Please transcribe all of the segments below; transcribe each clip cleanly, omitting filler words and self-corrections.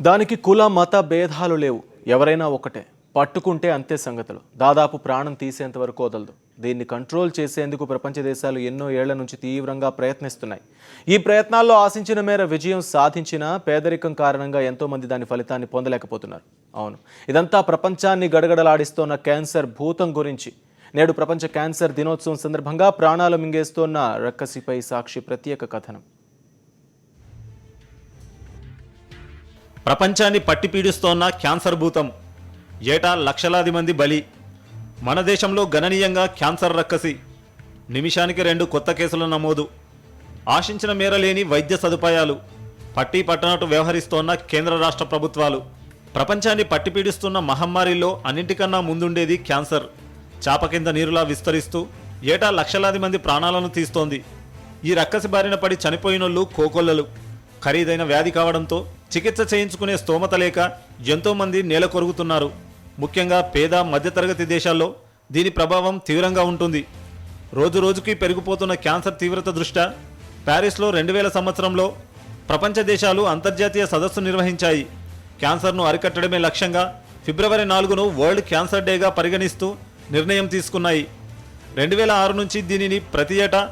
దానికి కుల మత భేదాలు లేవు, ఎవరైనా ఒకటే, పట్టుకుంటే అంతే సంగతులు. దాదాపు ప్రాణం తీసేంత వరకు వదలదు. దీన్ని కంట్రోల్ చేసేందుకు ప్రపంచ దేశాలు ఎన్నో ఏళ్ల నుంచి తీవ్రంగా ప్రయత్నిస్తున్నాయి. ఈ ప్రయత్నాల్లో ఆశించిన మేర విజయం సాధించిన పేదరికం కారణంగా ఎంతో మంది దాని ఫలితాన్ని పొందలేకపోతున్నారు. అవును, ఇదంతా ప్రపంచాన్ని గడగడలాడిస్తోన్న క్యాన్సర్ భూతం గురించి. నేడు ప్రపంచ క్యాన్సర్ దినోత్సవం సందర్భంగా ప్రాణాలు మింగేస్తోన్న రక్కసిపై సాక్షి ప్రత్యేక కథనం. ప్రపంచాన్ని పట్టిపీడిస్తోన్న క్యాన్సర్ భూతం. ఏటా లక్షలాది మంది బలి. మన దేశంలో గణనీయంగా క్యాన్సర్ రక్కసి. నిమిషానికి 2 కొత్త కేసుల నమోదు. ఆశించిన మేర లేని వైద్య సదుపాయాలు. పట్టి పట్టనట్టు వ్యవహరిస్తోన్న కేంద్ర రాష్ట్ర ప్రభుత్వాలు. ప్రపంచాన్ని పట్టిపీడిస్తున్న మహమ్మారిలో అన్నింటికన్నా ముందుండేది క్యాన్సర్. చాప కింద నీరులా విస్తరిస్తూ ఏటా లక్షలాది మంది ప్రాణాలను తీస్తోంది. ఈ రక్కసి బారిన పడి చనిపోయినోళ్ళు కోకొల్లలు. ఖరీదైన వ్యాధి కావడంతో చికిత్స చేయించుకునే స్తోమత లేక ఎంతోమంది నేల కొరుగుతున్నారు. ముఖ్యంగా పేద మధ్యతరగతి దేశాల్లో దీని ప్రభావం తీవ్రంగా ఉంటుంది. రోజు రోజుకి పెరిగిపోతున్న క్యాన్సర్ తీవ్రత దృష్ట్యా ప్యారిస్లో 2000 సంవత్సరంలో ప్రపంచ దేశాలు అంతర్జాతీయ సదస్సు నిర్వహించాయి. క్యాన్సర్ను అరికట్టడమే లక్ష్యంగా ఫిబ్రవరి 4ను వరల్డ్ క్యాన్సర్ డేగా పరిగణిస్తూ నిర్ణయం తీసుకున్నాయి. 2006 నుంచి దీనిని ప్రతి ఏటా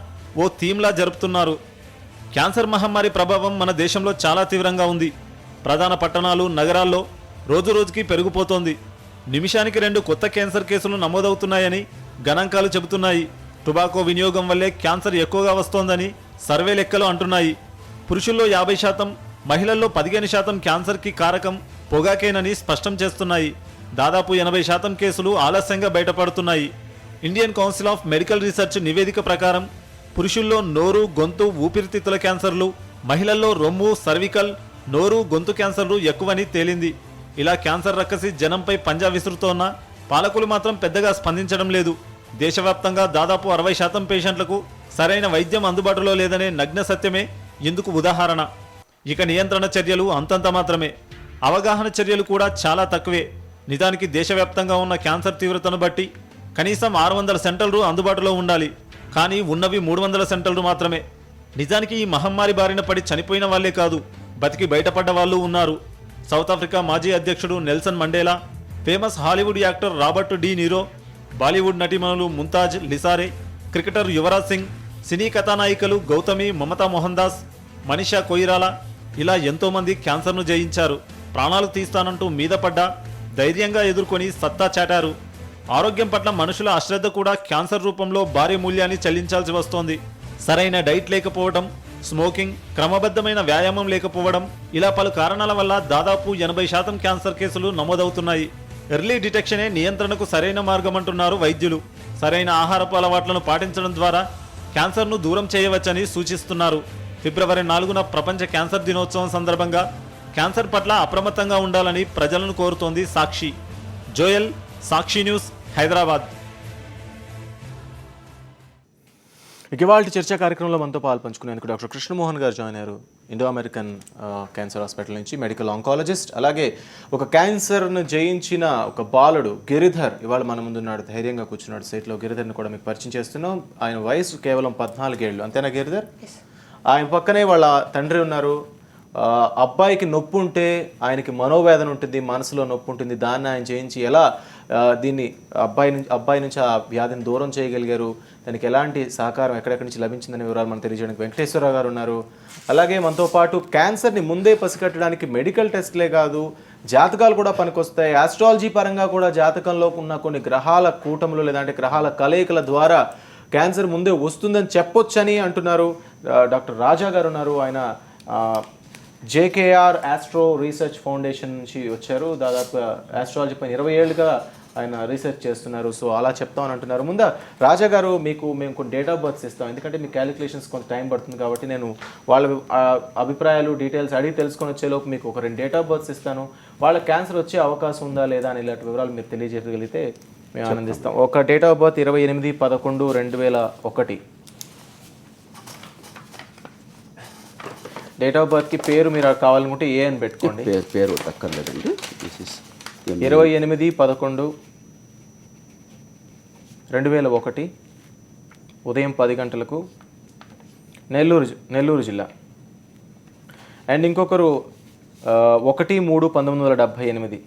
ఓ థీమ్లా జరుపుతున్నారు. క్యాన్సర్ మహమ్మారి ప్రభావం మన దేశంలో చాలా తీవ్రంగా ఉంది. ప్రధాన పట్టణాలు, నగరాల్లో రోజురోజుకి పెరిగిపోతోంది. నిమిషానికి 2 కొత్త క్యాన్సర్ కేసులు నమోదవుతున్నాయని గణాంకాలు చెబుతున్నాయి. టొబాకో వినియోగం వల్లే క్యాన్సర్ ఎక్కువగా వస్తోందని సర్వే లెక్కలు అంటున్నాయి. పురుషుల్లో 50%, మహిళల్లో 15% క్యాన్సర్కి కారకం పొగాకేనని స్పష్టం చేస్తున్నాయి. దాదాపు 80% కేసులు ఆలస్యంగా బయటపడుతున్నాయి. Indian council of medical research నివేదిక ప్రకారం పురుషుల్లో నోరు, గొంతు, ఊపిరితిత్తుల క్యాన్సర్లు, మహిళల్లో రొమ్ము, సర్వికల్, నోరు, గొంతు క్యాన్సర్లు ఎక్కువని తేలింది. ఇలా క్యాన్సర్ రక్కసి జనంపై పంజా విసురుతోన్న పాలకులు మాత్రం పెద్దగా స్పందించడం లేదు. దేశవ్యాప్తంగా దాదాపు 60% పేషెంట్లకు సరైన వైద్యం అందుబాటులో లేదనే నగ్న సత్యమే ఇందుకు ఉదాహరణ. ఇక నియంత్రణ చర్యలు అంతంత మాత్రమే. అవగాహన చర్యలు కూడా చాలా తక్కువే. నిజానికి దేశవ్యాప్తంగా ఉన్న క్యాన్సర్ తీవ్రతను బట్టి కనీసం 600 సెంటర్లు అందుబాటులో ఉండాలి. కానీ ఉన్నవి 300 సెంటర్లు మాత్రమే. నిజానికి ఈ మహమ్మారి బారిన పడి చనిపోయిన వాళ్లే కాదు, బతికి బయటపడ్డ వాళ్ళు ఉన్నారు. సౌత్ ఆఫ్రికా మాజీ అధ్యక్షుడు Nelson Mandela, famous Hollywood actor Robert De Niro, Bollywood నటీమణులు ముంతాజ్ లిసారే, క్రికెటర్ యువరాజ్ సింగ్, సినీ కథానాయికలు గౌతమి, మమతా మోహన్ దాస్, మనీషా కొయిరాలా, ఇలా ఎంతోమంది క్యాన్సర్ను జయించారు. ప్రాణాలు తీస్తానంటూ మీద పడ్డా ధైర్యంగా ఎదుర్కొని సత్తా చాటారు. ఆరోగ్యం పట్ల మనుషుల అశ్రద్ధ కూడా క్యాన్సర్ రూపంలో భారీ మూల్యాన్ని చెల్లించాల్సి వస్తోంది. సరైన డైట్ లేకపోవడం, స్మోకింగ్, క్రమబద్ధమైన వ్యాయామం లేకపోవడం, ఇలా పలు కారణాల వల్ల దాదాపు 80% క్యాన్సర్ కేసులు నమోదవుతున్నాయి. ఎర్లీ డిటెక్షనే నియంత్రణకు సరైన మార్గం అంటున్నారు వైద్యులు. సరైన ఆహారపు అలవాట్లను పాటించడం ద్వారా క్యాన్సర్ను దూరం చేయవచ్చని సూచిస్తున్నారు. ఫిబ్రవరి 4న ప్రపంచ క్యాన్సర్ దినోత్సవం సందర్భంగా క్యాన్సర్ పట్ల అప్రమత్తంగా ఉండాలని ప్రజలను కోరుతోంది సాక్షి. జోయల్, సాక్షి న్యూస్, హైదరాబాద్. ఇవాళ చర్చా కార్యక్రమంలో మనతో పాల్పంచుకునేందుకు డాక్టర్ కృష్ణమోహన్ గారు జాయిన్ అయ్యారు. ఇండో అమెరికన్ క్యాన్సర్ హాస్పిటల్ నుంచి మెడికల్ ఆంకాలజిస్ట్. అలాగే ఒక క్యాన్సర్ను జయించిన ఒక బాలుడు గిరిధర్ ఇవాళ మన ముందున్నాడు, ధైర్యంగా కూర్చున్నాడు సీట్లో. గిరిధర్ని కూడా మీకు పరిచయం చేస్తున్నాం. ఆయన వయసు కేవలం 14 ఏళ్ళు, అంతేనా గిరిధర్? ఆయన పక్కనే వాళ్ళ తండ్రి ఉన్నారు. అబ్బాయికి నొప్పి ఉంటే ఆయనకి మనోవేదన ఉంటుంది, మనసులో నొప్పి ఉంటుంది. దాన్ని ఆయన చేయించి ఎలా దీన్ని అబ్బాయి నుంచి ఆ వ్యాధిని దూరం చేయగలిగారు, దానికి ఎలాంటి సహకారం ఎక్కడెక్కడి నుంచి లభించిందనే వివరాలు మనకు తెలియజేయడానికి వెంకటేశ్వరరావు గారు ఉన్నారు. అలాగే మనతో పాటు క్యాన్సర్ని ముందే పసిగట్టడానికి మెడికల్ టెస్ట్లే కాదు, జాతకాలు కూడా పనికొస్తాయి. ఆస్ట్రాలజీ పరంగా కూడా జాతకంలో ఉన్న కొన్ని గ్రహాల కూటములు లేదంటే గ్రహాల కలయికల ద్వారా క్యాన్సర్ ముందే వస్తుందని చెప్పొచ్చని అంటున్నారు. డాక్టర్ రాజా గారు ఉన్నారు. ఆయన JKR ఆస్ట్రో రీసెర్చ్ ఫౌండేషన్ నుంచి వచ్చారు. దాదాపు ఆస్ట్రాలజీ పైన 20 ఏళ్ళుగా ఆయన రీసెర్చ్ చేస్తున్నారు. సో అలా చెప్తామని అంటున్నారు. ముందు రాజా గారు, మేము కొన్ని డేట్ ఆఫ్ బర్త్స్ ఇస్తాం, ఎందుకంటే మీ క్యాలిక్యులేషన్స్ కొంత టైం పడుతుంది కాబట్టి నేను వాళ్ళ అభిప్రాయాలు, డీటెయిల్స్ అడిగి తెలుసుకొని వచ్చేలోపు మీకు ఒక 2 డేట్ ఆఫ్ బర్త్స్ ఇస్తాను. వాళ్ళ క్యాన్సర్ వచ్చే అవకాశం ఉందా లేదా అని ఇలాంటి వివరాలు మీరు తెలియజేయగలిగితే మేము ఆనందిస్తాం. ఒక date of birth 28/11/2001. Date of బర్త్కి పేరు మీరు కావాలనుకుంటే ఏ అని పెట్టుకోండి. పేరు అక్కర్లేదండి. 28/11/2001 ఉదయం 10 గంటలకు నెల్లూరు జిల్లా. అండ్ ఇంకొకరు 1/3/1978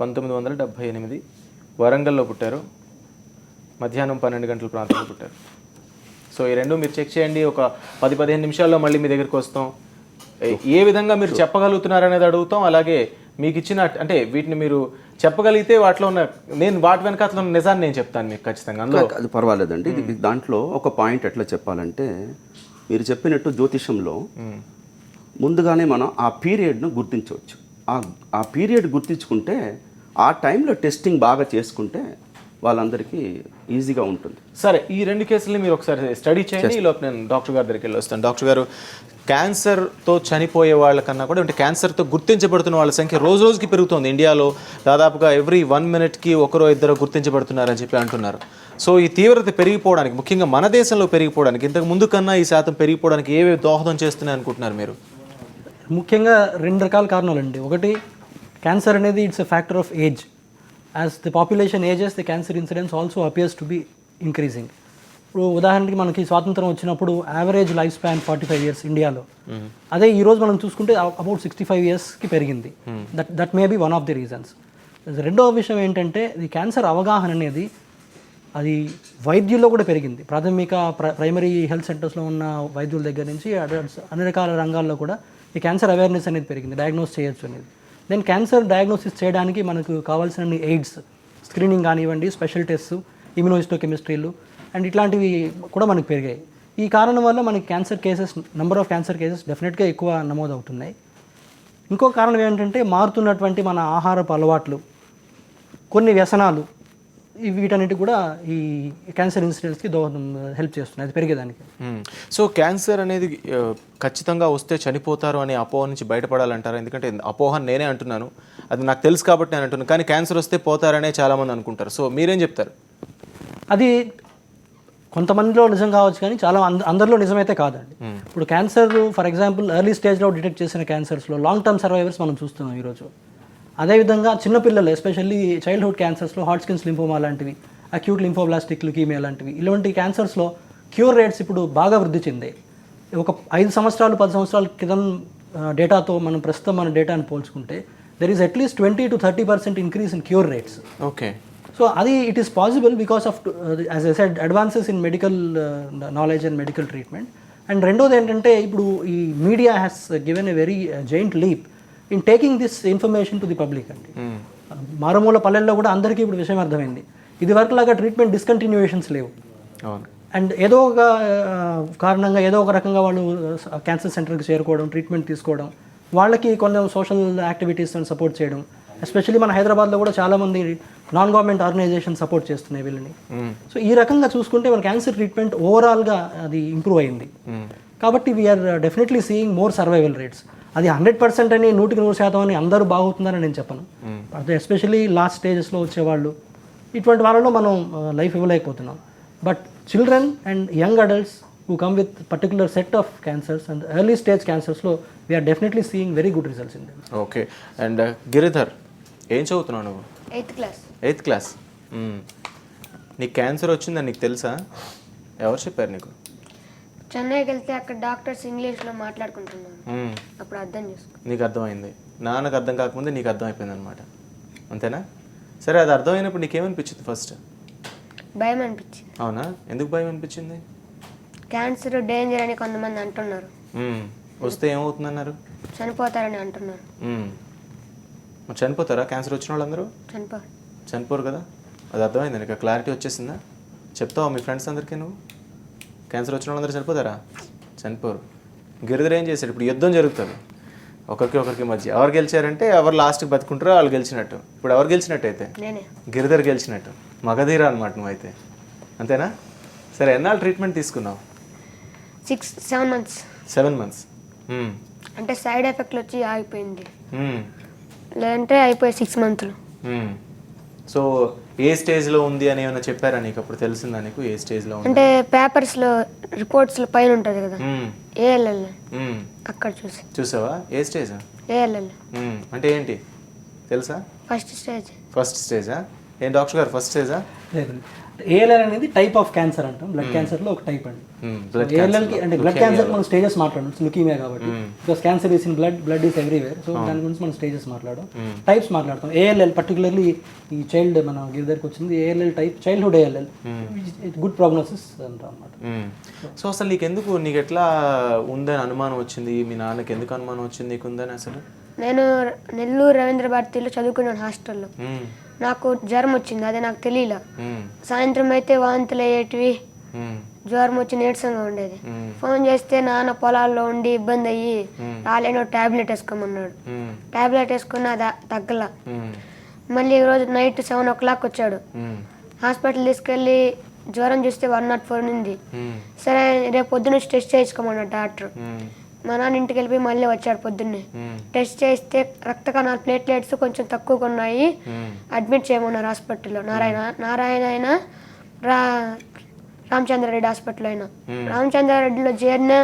1978 వరంగల్లో పుట్టారు. మధ్యాహ్నం 12 గంటల ప్రాంతంలో పుట్టారు. సో ఈ రెండు మీరు చెక్ చేయండి. ఒక 10-15 నిమిషాల్లో మళ్ళీ మీ దగ్గరికి వస్తాం. ఏ విధంగా మీరు చెప్పగలుగుతున్నారు అనేది అడుగుతాం. అలాగే మీకు ఇచ్చిన అంటే వీటిని మీరు చెప్పగలిగితే వాటిలో ఉన్న నేను వాటి వెనకాల ఉన్న నిజాన్ని నేను చెప్తాను మీకు ఖచ్చితంగా. అందులో అది పర్వాలేదండి. దాంట్లో ఒక పాయింట్ ఎట్లా చెప్పాలంటే, మీరు చెప్పినట్టు జ్యోతిషంలో ముందుగానే మనం ఆ పీరియడ్ను గుర్తించవచ్చు. ఆ పీరియడ్ గుర్తించుకుంటే ఆ టైంలో టెస్టింగ్ బాగా చేసుకుంటే వాళ్ళందరికీ ఈజీగా ఉంటుంది. సరే, ఈ రెండు కేసుల్ని మీరు ఒకసారి స్టడీ చేయండి. ఈ లోపు నేను డాక్టర్ గారి దగ్గరికి వెళ్ళి వస్తాను. డాక్టర్ గారు, క్యాన్సర్తో చనిపోయే వాళ్ళకన్నా కూడా అంటే క్యాన్సర్తో గుర్తించబడుతున్న వాళ్ళ సంఖ్య రోజు రోజుకి పెరుగుతుంది. ఇండియాలో దాదాపుగా ఎవ్రీ 1 మినిట్కి ఒకరో ఇద్దరు గుర్తించబడుతున్నారని చెప్పి అంటున్నారు. సో ఈ తీవ్రత పెరిగిపోవడానికి, ముఖ్యంగా మన దేశంలో పెరిగిపోవడానికి, ఇంతకు ముందు కన్నా ఈ శాతం పెరిగిపోవడానికి ఏవి దోహదం చేస్తున్నాయి అనుకుంటున్నారు మీరు? ముఖ్యంగా 2 రకాల కారణాలండి. ఒకటి, క్యాన్సర్ అనేది it's a factor of age. As the population ages, the cancer incidence also appears to be increasing. ఇప్పుడు ఉదాహరణకి మనకి స్వాతంత్రం వచ్చినప్పుడు యావరేజ్ లైఫ్ స్పాన్ 45 ఇయర్స్ ఇండియాలో. అదే ఈరోజు మనం చూసుకుంటే అబౌట్ 65 ఇయర్స్కి పెరిగింది. That may be one of the reasons. రెండవ విషయం ఏంటంటే, ఈ క్యాన్సర్ అవగాహన అనేది అది వైద్యుల్లో కూడా పెరిగింది. ప్రాథమిక ప్రైమరీ హెల్త్ సెంటర్స్లో ఉన్న వైద్యుల దగ్గర నుంచి అన్ని రకాల రంగాల్లో కూడా ఈ క్యాన్సర్ అవేర్నెస్ అనేది పెరిగింది, డయాగ్నోస్ చేయొచ్చు అనేది. దెన్ క్యాన్సర్ డయాగ్నోసిస్ చేయడానికి మనకు కావాల్సిన ఎయిడ్స్, స్క్రీనింగ్ కానివ్వండి, స్పెషల్ టెస్ట్, ఇమ్యూనోహిస్టోకెమిస్ట్రీలు అండ్ ఇట్లాంటివి కూడా మనకు పెరిగాయి. ఈ కారణం వల్ల మనకి cancer cases, number of cancer cases డెఫినెట్గా ఎక్కువ నమోదవుతున్నాయి. ఇంకో కారణం ఏంటంటే, మారుతున్నటువంటి మన ఆహారపు అలవాట్లు, కొన్ని వ్యసనాలు, వీటన్నిటి కూడా ఈ క్యాన్సర్ ఇన్సిడెన్స్కి హెల్ప్ చేస్తున్నాయి, అది పెరిగేదానికి. సో క్యాన్సర్ అనేది ఖచ్చితంగా వస్తే చనిపోతారు అనే అపోహ నుంచి బయటపడాలంటారా? ఎందుకంటే అపోహ నేనే అంటున్నాను, అది నాకు తెలుసు కాబట్టి నేను అంటున్నాను. కానీ క్యాన్సర్ వస్తే పోతారనే చాలామంది అనుకుంటారు. సో మీరేం చెప్తారు? అది కొంతమందిలో నిజం కావచ్చు, కానీ చాలా అందరిలో నిజమైతే కాదండి. ఇప్పుడు క్యాన్సర్ ఫర్ ఎగ్జాంపుల్ ఎర్లీ స్టేజ్లో డిటెక్ట్ చేసిన క్యాన్సర్స్లో లాంగ్ టర్మ్ సర్వైవర్స్ మనం చూస్తున్నాం ఈరోజు. అదేవిధంగా చిన్నపిల్లలు, ఎస్పెషల్లీ చైల్డ్హుడ్ క్యాన్సర్స్లో హాట్స్కిన్స్ లింఫోమా లాంటివి, అక్యూట్ లింఫోబ్లాస్టిక్ లుకీమియా లాంటివి, ఇలాంటి క్యాన్సర్స్లో క్యూర్ రేట్స్ ఇప్పుడు బాగా వృద్ధి చెందాయి. ఒక 5 సంవత్సరాలు 10 సంవత్సరాల క్రితం డేటాతో మనం ప్రస్తుతం మన డేటాను పోల్చుకుంటే there is at least 20-30% increase in cure rates. Okay. So అది it is possible because of, as I said, advances in medical knowledge and medical treatment. And రెండోది ఏంటంటే, ఇప్పుడు ఈ media has given a very giant leap in taking this information to the public అండి. మారుమూల పల్లెల్లో కూడా అందరికీ ఇప్పుడు విషయం అర్థమైంది. ఇది వరకు లాగా ట్రీట్మెంట్ డిస్కంటిన్యూయేషన్స్ లేవు. అండ్ ఏదో ఒక కారణంగా, ఏదో ఒక రకంగా వాళ్ళు క్యాన్సర్ సెంటర్కి చేరుకోవడం, ట్రీట్మెంట్ తీసుకోవడం, వాళ్ళకి కొన్ని సోషల్ యాక్టివిటీస్ అని సపోర్ట్ చేయడం. ఎస్పెషల్లీ మన హైదరాబాద్లో కూడా చాలామంది నాన్ గవర్నమెంట్ ఆర్గనైజేషన్ సపోర్ట్ చేస్తున్నాయి వీళ్ళని. సో ఈ రకంగా చూసుకుంటే మన క్యాన్సర్ ట్రీట్మెంట్ ఓవరాల్గా అది ఇంప్రూవ్ అయింది. కాబట్టి we're definitely seeing more survival rates. అది 100% అని 100% అని అందరూ బాగుతుందని నేను చెప్పను. అదే ఎస్పెషల్లీ లాస్ట్ స్టేజెస్లో వచ్చేవాళ్ళు, ఇటువంటి వాళ్ళలో మనం లైఫ్ ఇవ్వలేకపోతున్నాం. But children and young adults who come with particular set of cancers and early stage cancers లో we are definitely seeing very good results in them. Okay. And Giridhar, ఏం చదువుతున్నావు నువ్వు? 8th class. నీకు క్యాన్సర్ వచ్చిందని నీకు తెలుసా? ఎవరు చెప్పారు నీకు? చెన్నైకి వెళ్తే అక్కడ డాక్టర్స్ ఇంగ్లీష్లో మాట్లాడుకుంటున్నాను, అప్పుడు అర్థం చేసుకో. నీకు అర్థమైంది, నాన్నకు అర్థం కాకముందే నీకు అర్థం అయిపోయింది అనమాట, అంతేనా? సరే, అది అర్థమైనప్పుడు నీకేమనిపించింది? ఫస్ట్ భయం అనిపించింది. అవునా? ఎందుకు భయం అనిపించింది? క్యాన్సర్ డేంజర్ అని కొంతమంది అంటున్నారు. వస్తే ఏమవుతుందన్నారు? చనిపోతారని అంటున్నారు. మరి చనిపోతారా క్యాన్సర్ వచ్చిన వాళ్ళందరూ? చనిపోరు కదా. అది అర్థమైంది నీకు? క్లారిటీ వచ్చేసిందా? చెప్తావా మీ ఫ్రెండ్స్ అందరికీ నువ్వు? క్యాన్సర్ వచ్చిన వాళ్ళందరూ చనిపోతారా? చనిపోరు. గిరిధర్ ఏం చేశాడు? ఇప్పుడు యుద్ధం జరుగుతుంది ఒకరికి మధ్య. ఎవరు గెలిచారంటే ఎవరు లాస్ట్కి బతుకుంటారో వాళ్ళు గెలిచినట్టు. ఇప్పుడు ఎవరు గెలిచినట్టు అయితే? గిరిధర్ గెలిచినట్టు. మగధీర అనమాట నువ్వైతే, అంతేనా? సరే, ఎన్నాళ్ళు ట్రీట్మెంట్ తీసుకున్నావు? 7 months. అంటే సైడ్ ఎఫెక్ట్లు వచ్చి ఆగిపోయింది, లేదంటే అయిపోయి 6 months. సో ఏ స్టేజ్లో ఉంది అని ఏమైనా చెప్పారా నీకు? అప్పుడు తెలిసిందా నీకు ఏ స్టేజ్లో ఉంది? అంటే పేపర్స్లో రిపోర్ట్స్లో పైన ఉంటుంది కదా, ALL, అక్కడ చూసావా? ఏ స్టేజ్? ALL అంటే ఏంటి తెలుసా? First stage. ఫస్ట్ స్టేజా? ఏం డాక్టర్ గారు, ఫస్ట్ స్టేజా? లేదు, ఏఎల్ఎల్ అనేది టైప్ ఆఫ్ క్యాన్సర్ అంటాం, బ్లడ్ క్యాన్సర్లో ఒక టైప్ అండి. ఏఎల్ఎల్కి అంటే బ్లడ్ క్యాన్సర్ మనం స్టేజెస్ మాట్లాడడం, లుకీమియా కాబట్టి, because cancer is in blood is everywhere. So దాని గురించి మనం స్టేజెస్ మాట్లాడడం, టైప్స్ మాట్లాడతాం. ఏఎల్ఎల్ పర్టికులర్లీ ఈ చైల్డ్ మన దగ్గరికి వచ్చింది ALL type, childhood ALL, good prognosis అంటాం అన్నమాట. సో అసలు నీకు ఎట్లా ఉందని అనుమానం వచ్చింది, మీ నాన్నకి ఎందుకు అనుమానం వచ్చింది నీకు ఉందని అసలు? నేను నెల్లూరు రవీంద్ర భారతిలో చదువుకున్నాను హాస్టల్లో. నాకు జ్వరం వచ్చింది, అదే నాకు తెలియలే. సాయంత్రం అయితే వాంతులు అయ్యేటివి, జ్వరం వచ్చి నీరసంగా ఉండేది. ఫోన్ చేస్తే నాన్న పొలాల్లో ఉండి ఇబ్బంది అయ్యి రాలేనో టాబ్లెట్ వేసుకోమన్నాడు. టాబ్లెట్ వేసుకున్న అది తగ్గల. మళ్ళీ ఈరోజు నైట్ 7 o'clock వచ్చాడు. హాస్పిటల్ తీసుకెళ్ళి జ్వరం చూస్తే 104 ఉంది. సరే రేపు పొద్దున్న టెస్ట్ చేయించుకోమన్నాడు డాక్టర్. మా నాన్న ఇంటికి వెళ్ళిపోయి మళ్ళీ వచ్చాడు పొద్దున్నే. టెస్ట్ చేస్తే రక్త కణాలు ప్లేట్లెట్స్ కొంచెం తక్కువగా ఉన్నాయి, అడ్మిట్ చేయమన్నారు హాస్పిటల్లో. నారాయణ రామచంద్రారెడ్డి హాస్పిటల్ అయినా. రామచంద్రారెడ్డిలో చేరిన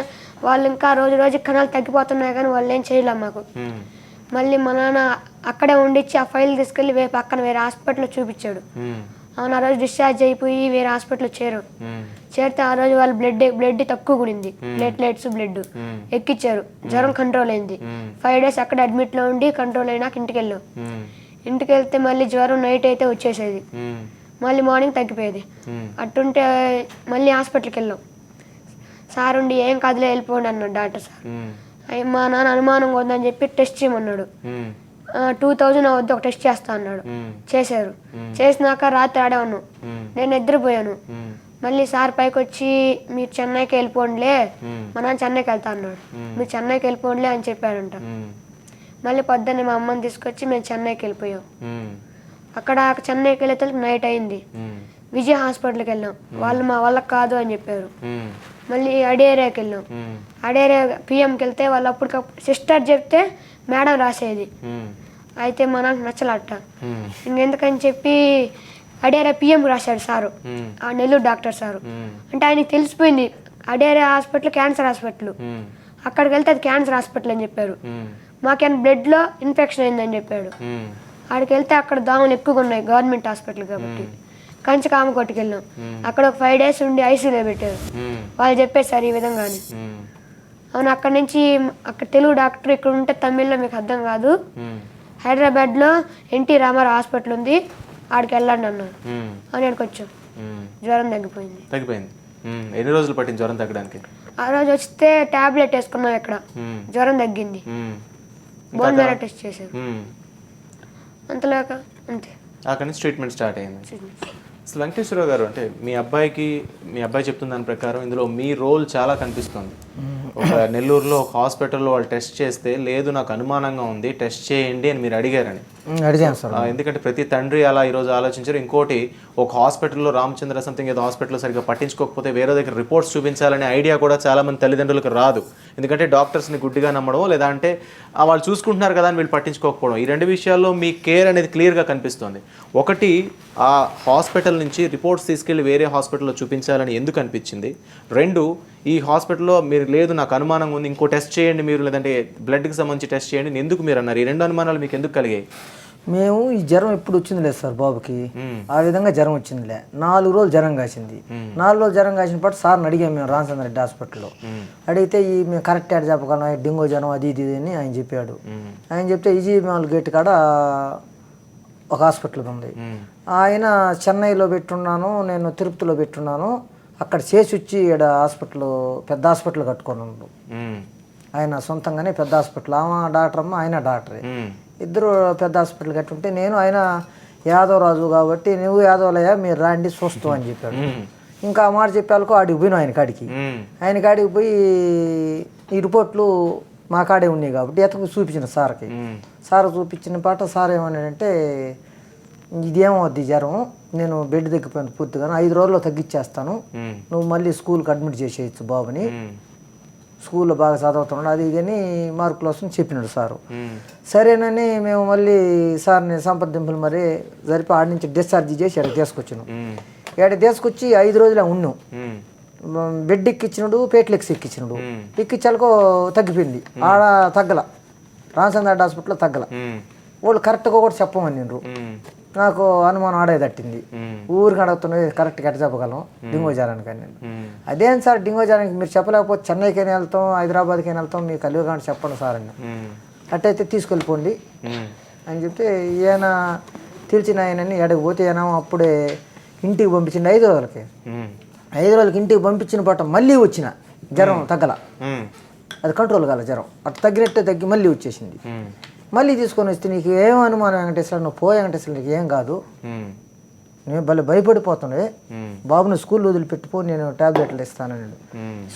వాళ్ళు ఇంకా రోజు రోజు కణాలు తగ్గిపోతున్నాయి కానీ వాళ్ళు ఏం చేయలేం మాకు. మళ్ళీ మా నాన్న అక్కడే ఉండిచ్చి ఆ ఫైల్ తీసుకెళ్ళి పక్కన వేరే హాస్పిటల్లో చూపించాడు. అవును, ఆ రోజు డిశ్చార్జ్ అయిపోయి వేరే హాస్పిటల్లో చేరితే ఆ రోజు వాళ్ళు బ్లడ్ తక్కువ కూడింది, ప్లేట్లెట్స్ బ్లడ్ ఎక్కిచ్చారు. జ్వరం కంట్రోల్ అయింది. 5 days అక్కడ అడ్మిట్లో ఉండి కంట్రోల్ అయినాక ఇంటికి వెళ్ళాం. ఇంటికి వెళ్తే మళ్ళీ జ్వరం నైట్ అయితే వచ్చేసేది, మళ్ళీ మార్నింగ్ తగ్గిపోయేది. అట్టుంటే మళ్ళీ హాస్పిటల్కి వెళ్ళాం. సార్ ఉండి ఏం కాదులే వెళ్ళిపోండి అన్నాడు డాక్టర్ సార్. మా నాన్న అనుమానంగా ఉందని చెప్పి టెస్ట్ చేయమన్నాడు. 2000 అవద్దు ఒక టెస్ట్ చేస్తా అన్నాడు. చేశారు. చేసినాక రాత్రి ఆడే ఉన్నాను, నేను నిద్రపోయాను. మళ్ళీ సార్ పైకి వచ్చి మీరు చెన్నైకి వెళ్ళిపోండిలే, మా నాన్న చెన్నైకి వెళ్తా అన్నాడు. మీరు చెన్నైకి వెళ్ళిపోండిలే అని చెప్పారంట. మళ్ళీ పొద్దున్నే మా అమ్మని తీసుకొచ్చి మేము చెన్నైకి వెళ్ళిపోయాం. అక్కడ చెన్నైకి వెళ్ళే నైట్ అయింది. విజయ్ హాస్పిటల్కి వెళ్ళాం, వాళ్ళు మా వాళ్ళకి కాదు అని చెప్పారు. మళ్ళీ అడేరియాకి వెళ్ళాం. అడేరియా పిఎంకి వెళ్తే వాళ్ళు అప్పటికప్పుడు సిస్టర్ చెప్తే మేడం రాసేది. అయితే మా నాకు నచ్చలట. ఇంకెందుకని చెప్పి అడేరియా పిఎం రాశాడు సారు, ఆ నెల్లూరు డాక్టర్ సారు. అంటే ఆయనకి తెలిసిపోయింది అడేరియా హాస్పిటల్ క్యాన్సర్ హాస్పిటల్, అక్కడికి వెళ్తే అది క్యాన్సర్ హాస్పిటల్ అని చెప్పారు. మాకేమైనా బ్లడ్లో ఇన్ఫెక్షన్ అయిందని చెప్పాడు. అక్కడికి వెళ్తే అక్కడ దోమలు ఎక్కువగా ఉన్నాయి, గవర్నమెంట్ హాస్పిటల్ కాబట్టి. కంచకామ కొట్టుకు వెళ్ళాం. అక్కడ ఒక 5 days ఉండి ఐసీలో పెట్టారు. వాళ్ళు చెప్పేశారు ఈ విధంగాని. అవును, అక్కడ నుంచి అక్కడ తెలుగు డాక్టర్ ఇక్కడ ఉంటే తమిళ్లో మీకు అర్థం కాదు, హైదరాబాద్లో ఎన్టీ రామారావు హాస్పిటల్ ఉంది, ఆడికి వెళ్ళండి అన్నారు. అని అక్కడికి వచ్చాం. జ్వరం తగ్గిపోయింది. ఎన్ని రోజులు పట్టింది జ్వరం తగ్గడానికి? ఆ రోజు వస్తే టాబ్లెట్ వేసుకున్నాం, ఇక్కడ జ్వరం తగ్గింది. బోన్ మ్యారో టెస్ట్ చేశారు, అంతలేక అంతే. అక్కడి నుంచి ట్రీట్మెంట్ స్టార్ట్ అయింది. అసలు వెంకటేశ్వరరావు గారు, అంటే మీ అబ్బాయి చెప్తున్న దాని ప్రకారం ఇందులో మీ రోల్ చాలా కనిపిస్తుంది. ఒక నెల్లూరులో ఒక హాస్పిటల్లో వాళ్ళు టెస్ట్ చేస్తే లేదు నాకు అనుమానంగా ఉంది టెస్ట్ చేయండి అని మీరు అడిగారని. అడిగాను సార్. ఎందుకంటే ప్రతి తండ్రి అలా ఈరోజు ఆలోచించారు. ఇంకోటి, ఒక హాస్పిటల్లో రామచంద్ర సంథింగ్ ఏదో హాస్పిటల్లో సరిగ్గా పట్టించుకోకపోతే వేరే దగ్గర రిపోర్ట్స్ చూపించాలనే ఐడియా కూడా చాలామంది తల్లిదండ్రులకు రాదు. ఎందుకంటే డాక్టర్స్ని గుడ్డిగా నమ్మడం, లేదా అంటే వాళ్ళు చూసుకుంటున్నారు కదా అని వీళ్ళు పట్టించుకోకపోవడం. ఈ 2 విషయాల్లో మీ కేర్ అనేది క్లియర్గా కనిపిస్తుంది. ఒకటి, ఆ హాస్పిటల్ నుంచి రిపోర్ట్స్ తీసుకెళ్ళి వేరే హాస్పిటల్లో చూపించాలని ఎందుకు అనిపించింది? 2, ఈ హాస్పిటల్లో మీరు లేదు నాకు అనుమానంగా ఉంది ఇంకో టెస్ట్ చేయండి మీరు, లేదంటే బ్లడ్కి సంబంధించి టెస్ట్ చేయండి ఎందుకు మీరు అన్నారు? ఈ 2 అనుమానాలు మీకు ఎందుకు కలిగాయి? మేము ఈ జ్వరం ఎప్పుడు వచ్చింది లేదు సార్ బాబుకి, ఆ విధంగా జ్వరం వచ్చిందిలే. 4 రోజులు జ్వరం కాసింది. 4 రోజులు జ్వరం కాసిన పాటు సార్ని అడిగాం మేము రామచంద్రారెడ్డి హాస్పిటల్లో. అడిగితే ఈ మేము కరెక్ట్ యాడ్ చెప్పగలం, డెంగూ జ్వరం అది ఇది అని ఆయన చెప్పాడు. ఆయన చెప్తే ఈజీఎంఎల్ గేట్ కాడ ఒక హాస్పిటల్ ఉంది, ఆయన చెన్నైలో పెట్టున్నాను, నేను తిరుపతిలో పెట్టున్నాను, అక్కడ చేసి వచ్చి ఇక్కడ హాస్పిటల్ పెద్ద హాస్పిటల్ కట్టుకున్నాడు ఆయన సొంతంగానే, పెద్ద హాస్పిటల్. ఆమె డాక్టర్ అమ్మ, ఆయన డాక్టరే, ఇద్దరు పెద్ద హాస్పిటల్ కట్టుంటే నేను ఆయన యాదవ్ రాజు కాబట్టి నువ్వు యాదవ్లయ్యా మీరు రాండి చూస్తావు అని చెప్పాడు. ఇంకా ఆ మాట చెప్పాలకు ఆడికి పోయినా ఆయన కాడికి పోయి ఈ రిపోర్ట్లు మా కాడే ఉన్నాయి కాబట్టి ఎతకు చూపించిన సార్కి. సార్ చూపించిన పాట సార్ ఏమన్నాడంటే ఇదేమవుద్ది జ్వరం, నేను బెడ్ తగ్గిపోయాను పూర్తిగా, 5 రోజుల్లో తగ్గించేస్తాను, నువ్వు మళ్ళీ స్కూల్కి అడ్మిట్ చేసేయచ్చు బాబుని, స్కూల్లో బాగా చదువుతున్నాడు అది కానీ మార్కుల కోసం చెప్పినాడు సారు. సరేనని మేము మళ్ళీ సార్ని సంప్రదింపులు మరి జరిపి ఆడి నుంచి డిశ్చార్జ్ చేసి ఎక్కడికి తీసుకొచ్చినాం. ఎక్కడికి తీసుకొచ్చి 5 రోజులే ఉన్నాం. బెడ్ ఎక్కిచ్చినాడు, పేట్లెక్స్ ఎక్కిచ్చినాడు, ఎక్కించాలకో తగ్గిపోయింది. ఆడ తగ్గల, రామచంద్రారెడ్డి హాస్పిటల్లో తగ్గల. వాళ్ళు కరెక్ట్గా కూడా చెప్పమన్నారు. నాకు అనుమానం ఆడే తట్టింది. ఊరికి అడుగుతున్నది కరెక్ట్గా ఎట్ట చెప్పగలం డెంగ్యూ జ్వరానికి అని. అదేం సార్ డెంగ్యూ జ్వరానికి మీరు చెప్పలేకపోతే చెన్నైకైనా వెళ్తాం, హైదరాబాద్కైనా వెళ్తాం, మీకు కలివిగా చెప్పండి సార్ అని. అట్టయితే తీసుకెళ్ళిపోండి అని చెప్తే ఈయన తెలిసిన ఆయనని ఎడకి పోతే ఈయన అప్పుడే ఇంటికి పంపించింది 5 రోజులకి. 5 రోజులకి ఇంటికి పంపించిన పాట మళ్ళీ వచ్చిన జ్వరం తగ్గల, అది కంట్రోల్ కాల జ్వరం, అటు తగ్గినట్టే తగ్గి మళ్ళీ వచ్చేసింది. మళ్ళీ తీసుకొని వస్తే నీకు ఏం అనుమానం వెంకటేశ్వర, నువ్వు పోయే వెంకటేశ్వర నీకు ఏం కాదు, నేను భలే భయపడిపోతుండే, బాబును స్కూల్లో వదిలిపెట్టిపో, నేను టాబ్లెట్లు ఇస్తానన్నాడు.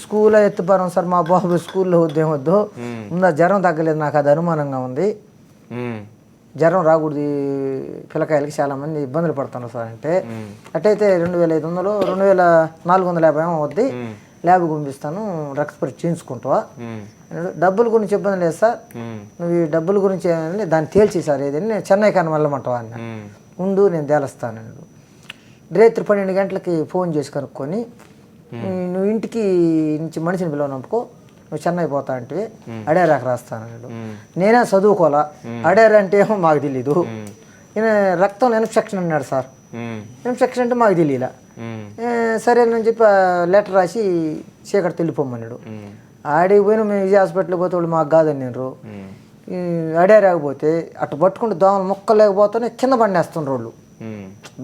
స్కూల్లో ఎత్తుపారం సార్, మా బాబు స్కూల్లో వద్దేమొద్దు, ముందు జ్వరం తగ్గలేదు, నాకు అది అనుమానంగా ఉంది, జ్వరం రాకూడదు పిల్లకాయలకి, చాలామంది ఇబ్బందులు పడుతున్నారు సార్ అంటే. అట్టయితే 2500 2450 ఏమో వద్ది, ల్యాబ్ పంపిస్తాను, రక్త పరీక్ష చేయించుకుంటావా అన్నాడు. డబ్బుల గురించి ఇబ్బంది లేదు సార్, నువ్వు ఈ డబ్బుల గురించి దాన్ని తేల్చి సార్ ఏదని, నేను చెన్నై కానీ వెళ్ళమంటావా అన్న. ముందు నేను తేలుస్తాను అన్నాడు. రాత్రి 12 గంటలకి ఫోన్ చేసి కనుక్కొని, నువ్వు ఇంటికి నుంచి మనిషిని పిలవనంపుకో, నువ్వు చెన్నై పోతా అంటే అడేరాకు రాస్తానన్నాడు. నేనే చదువుకోవాలా, అడేరా అంటే ఏమో మాకు తెలీదు. ఈయన రక్తంలో ఇన్ఫెక్షన్ అన్నాడు సార్, ఇన్ఫెక్షన్ అంటే మాకు తెలియలా. సరేనని చెప్పి లెటర్ రాసి చీకటి వెళ్ళిపోమన్నాడు. ఆడికి పోయినా మేము విజయ హాస్పిటల్కి పోతే వాళ్ళు మాకు కాదని నేను అడేరాకపోతే అటు పట్టుకుంటే దోమలు మొక్కలు లేకపోతేనే కింద పండేస్తుండ్రు వాళ్ళు.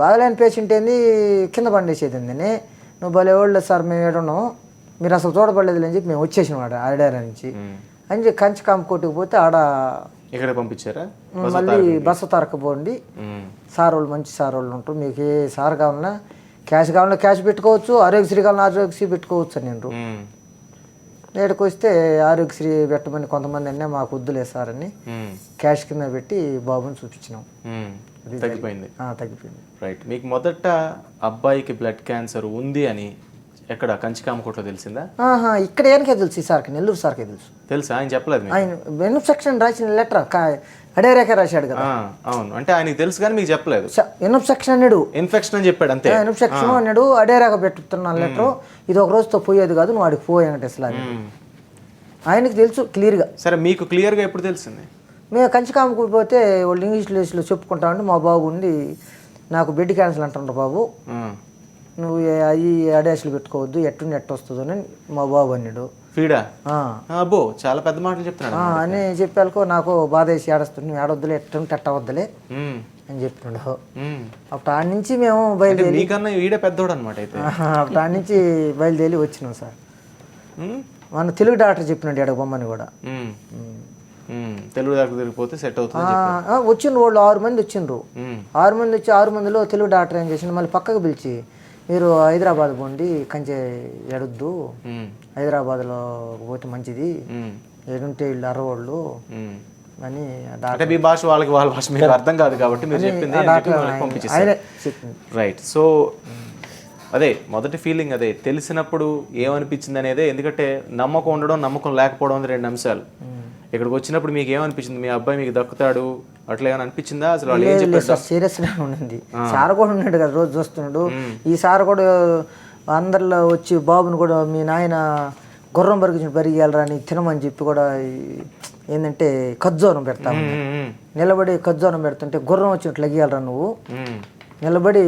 బాగలేని పేషెంట్ ఏంది కింద పండేసేది ఏందని, నువ్వు భలే వాళ్ళు సార్ మేము ఏడున్నాం, మీరు అసలు చూడబడలేదు అని చెప్పి మేము వచ్చేసినాం ఆడ అడేరా నుంచి అని చెప్పి కంచి కాంపుకోటికి పోతే ఆడ ఇక్కడ పంపించారా, మళ్ళీ బస్సు తరకపోండి, సార్ వాళ్ళు మంచి సార్ వాళ్ళు ఉంటారు, మీకు ఏ సార్ కావాలన్నా క్యాష్ కావాలన్నా క్యాష్ పెట్టుకోవచ్చు, ఆరోగ్యశ్రీ కావాలన్నా ఆరోగ్యశ్రీ పెట్టుకోవచ్చు అని నేను. నేటికి వస్తే ఆరోగ్యశ్రీ పెట్టమని కొంతమంది అన్నీ మాకు వద్దులే సార్ అని క్యాష్ కింద పెట్టి బాబుని చూపించినాం. తగ్గిపోయింది. తగ్గిపోయింది. రైట్. మీకు మొదట అబ్బాయికి బ్లడ్ క్యాన్సర్ ఉంది అని ఎక్కడ కంచికామకోటలో తెలిసిందా? ఇక్కడ ఏనకే తెలుసు, ఈ సార్కి నెల్లూరు సార్కే తెలుసు. తెలుసా? ఆయన చెప్పలేదు మీకు? ఆయన ఇన్ఫెక్షన్ రాసిన లెటర్ అడేరాకే రాశాడు కదా. అవును, అంటే ఆయనకి తెలుసు కానీ మీకు చెప్పలేదు. ఇన్ఫెక్షన్ అన్నాడు, ఇన్ఫెక్షన్ అని చెప్పాడు అంతే. ఇన్ఫెక్షన్ అన్నాడు, అడేరాక పెట్టుతున్నాను లెటర్, ఇది ఒక రోజుతో పోయేది కాదు, నువ్వు వాడికి పోయానంటే అసలు ఆయనకి తెలుసు క్లియర్గా. సరే, మీకు క్లియర్గా ఎప్పుడు తెలిసింది? మేము కంచికామకు పోతే వాళ్ళు ఇంగ్లీష్లో చెప్పుకుంటామంటే, మా బాబు ఉండి నాకు బెడ్ క్యాన్సర్ అంటున్నారు బాబు, నువ్వు అవి అడేసులు పెట్టుకోవద్దు, ఎట్టు వస్తుందో అని మా బాబు అన్నాడు. ఫీడా? అబ్బో, చాలా పెద్ద మాటలు చెప్తున్నాడు అని చెప్పాకో నాకు బాధ వేసి ఏడుస్తుంది, నువ్వు ఏడవద్దులే, ఎట్టుంటే ఎట్టవద్దులే అని చెప్పినాడు. అప్పుడు ఆడ నుంచి మేము బయలుదేరి, మీకన్నా వీడే పెద్దోడు అనమాట అయితే. అప్పుడు ఆడ నుంచి బయలుదేరి వచ్చినాం సార్. మన తెలుగు డాక్టర్ చెప్పినాడు ఎడగ బొమ్మని కూడా. తెలుగు డాక్టర్ తిరిగిపోతే సెట్ అవుతుంది. వచ్చిండ్రు వాళ్ళు 6 మంది వచ్చిండ్రు. 6 మంది వచ్చి 6 మందిలో తెలుగు డాక్టర్ ఏం చేసిండు, మళ్ళీ పక్కకు పిలిచి, మీరు హైదరాబాద్ పోండి, కంచె ఎడొద్దు, హైదరాబాద్లో పోతే మంచిది, ఏడుంటే వీళ్ళు అరవాళ్ళు అని అంటే మీ భాష వాళ్ళకి వాళ్ళ భాష మీకు అర్థం కాదు కాబట్టి మీరు చెప్పింది పంపించేసారు. రైట్. సో అదే మొదటి ఫీలింగ్, అదే తెలిసినప్పుడు ఏమనిపించింది అనేదే. ఎందుకంటే నమ్మకం ఉండడం, నమ్మకం లేకపోవడం అనేది 2 అంశాలు. ఇక్కడికి వచ్చినప్పుడు మీకు ఏమనిపించింది? మీ అబ్బాయి మీకు దక్కుతాడు అట్లా ఏమైనా అనిపించిందా? అసలు వాళ్ళు ఏం చెప్పారు? సీరియస్గా ఉండింది. సార్ కూడా ఉన్నాడు కదా, రోజు చూస్తున్నాడు. ఈ సార్ కూడా అందరిలో వచ్చి బాబుని కూడా, మీ నాయన గుర్రం బరిగెళ్ళరా అని తినమని చెప్పి కూడా ఏంటంటే ఖర్జూరం పెడతాము, నిలబడి ఖర్జూరం పెడుతుంటే గుర్రం వచ్చినట్లు లెగియాలరా నువ్వు నిలబడి.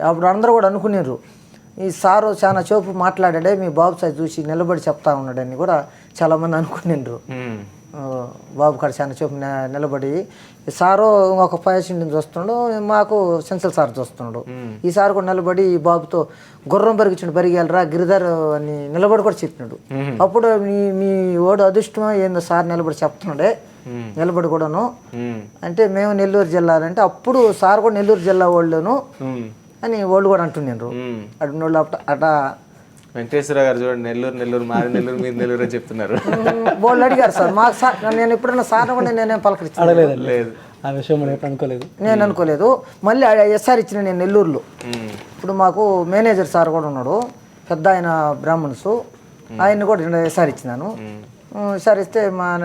అప్పుడు అందరూ కూడా అనుకునేరు, ఈ సారు చాలా చూపు మాట్లాడాడే, మీ బాబు సార్ చూసి నిలబడి చెప్తా ఉన్నాడని కూడా చాలామంది అనుకునేరు. బాబు కాడ చాలా చూపు నిలబడి, సారు ఒక పేషెంట్ని చూస్తున్నాడు, మాకు సెన్సల్ సార్ చూస్తున్నాడు. ఈ సార్ కూడా నిలబడి ఈ బాబుతో గుర్రం బరిగెళ్ళరా గిరిధర్ అని నిలబడి కూడా చెప్పినాడు. అప్పుడు మీ ఓడు అదృష్టమా ఏందో సార్ నిలబడి చెప్తున్నాడే, నిలబడి కూడాను అంటే మేము నెల్లూరు జిల్లా అంటే, అప్పుడు సార్ కూడా నెల్లూరు జిల్లా వాళ్ళను అని వాళ్ళు కూడా అంటున్నారు. అటు అట వెంకటేశ్వర గారు చూడండి, నెల్లూరు మాది నెల్లూరు, మీరు నెల్లూరు అని చెప్తున్నారు. వాళ్ళు అడిగారు సార్, మాకు సార్ నేను ఎప్పుడైనా సార్ కూడా నేనేం పలకరించలేదు, ఆ విషయం అనుకోలేదు, నేను అనుకోలేదు. మళ్ళీ ఎస్ఆర్ ఇచ్చిన నేను నెల్లూరులో. ఇప్పుడు మాకు మేనేజర్ సార్ కూడా ఉన్నాడు, పెద్ద ఆయన బ్రాహ్మణ్స్, ఆయన్ని కూడా ఎస్ఆర్ ఇచ్చినాను. సార్ ఇస్తే మన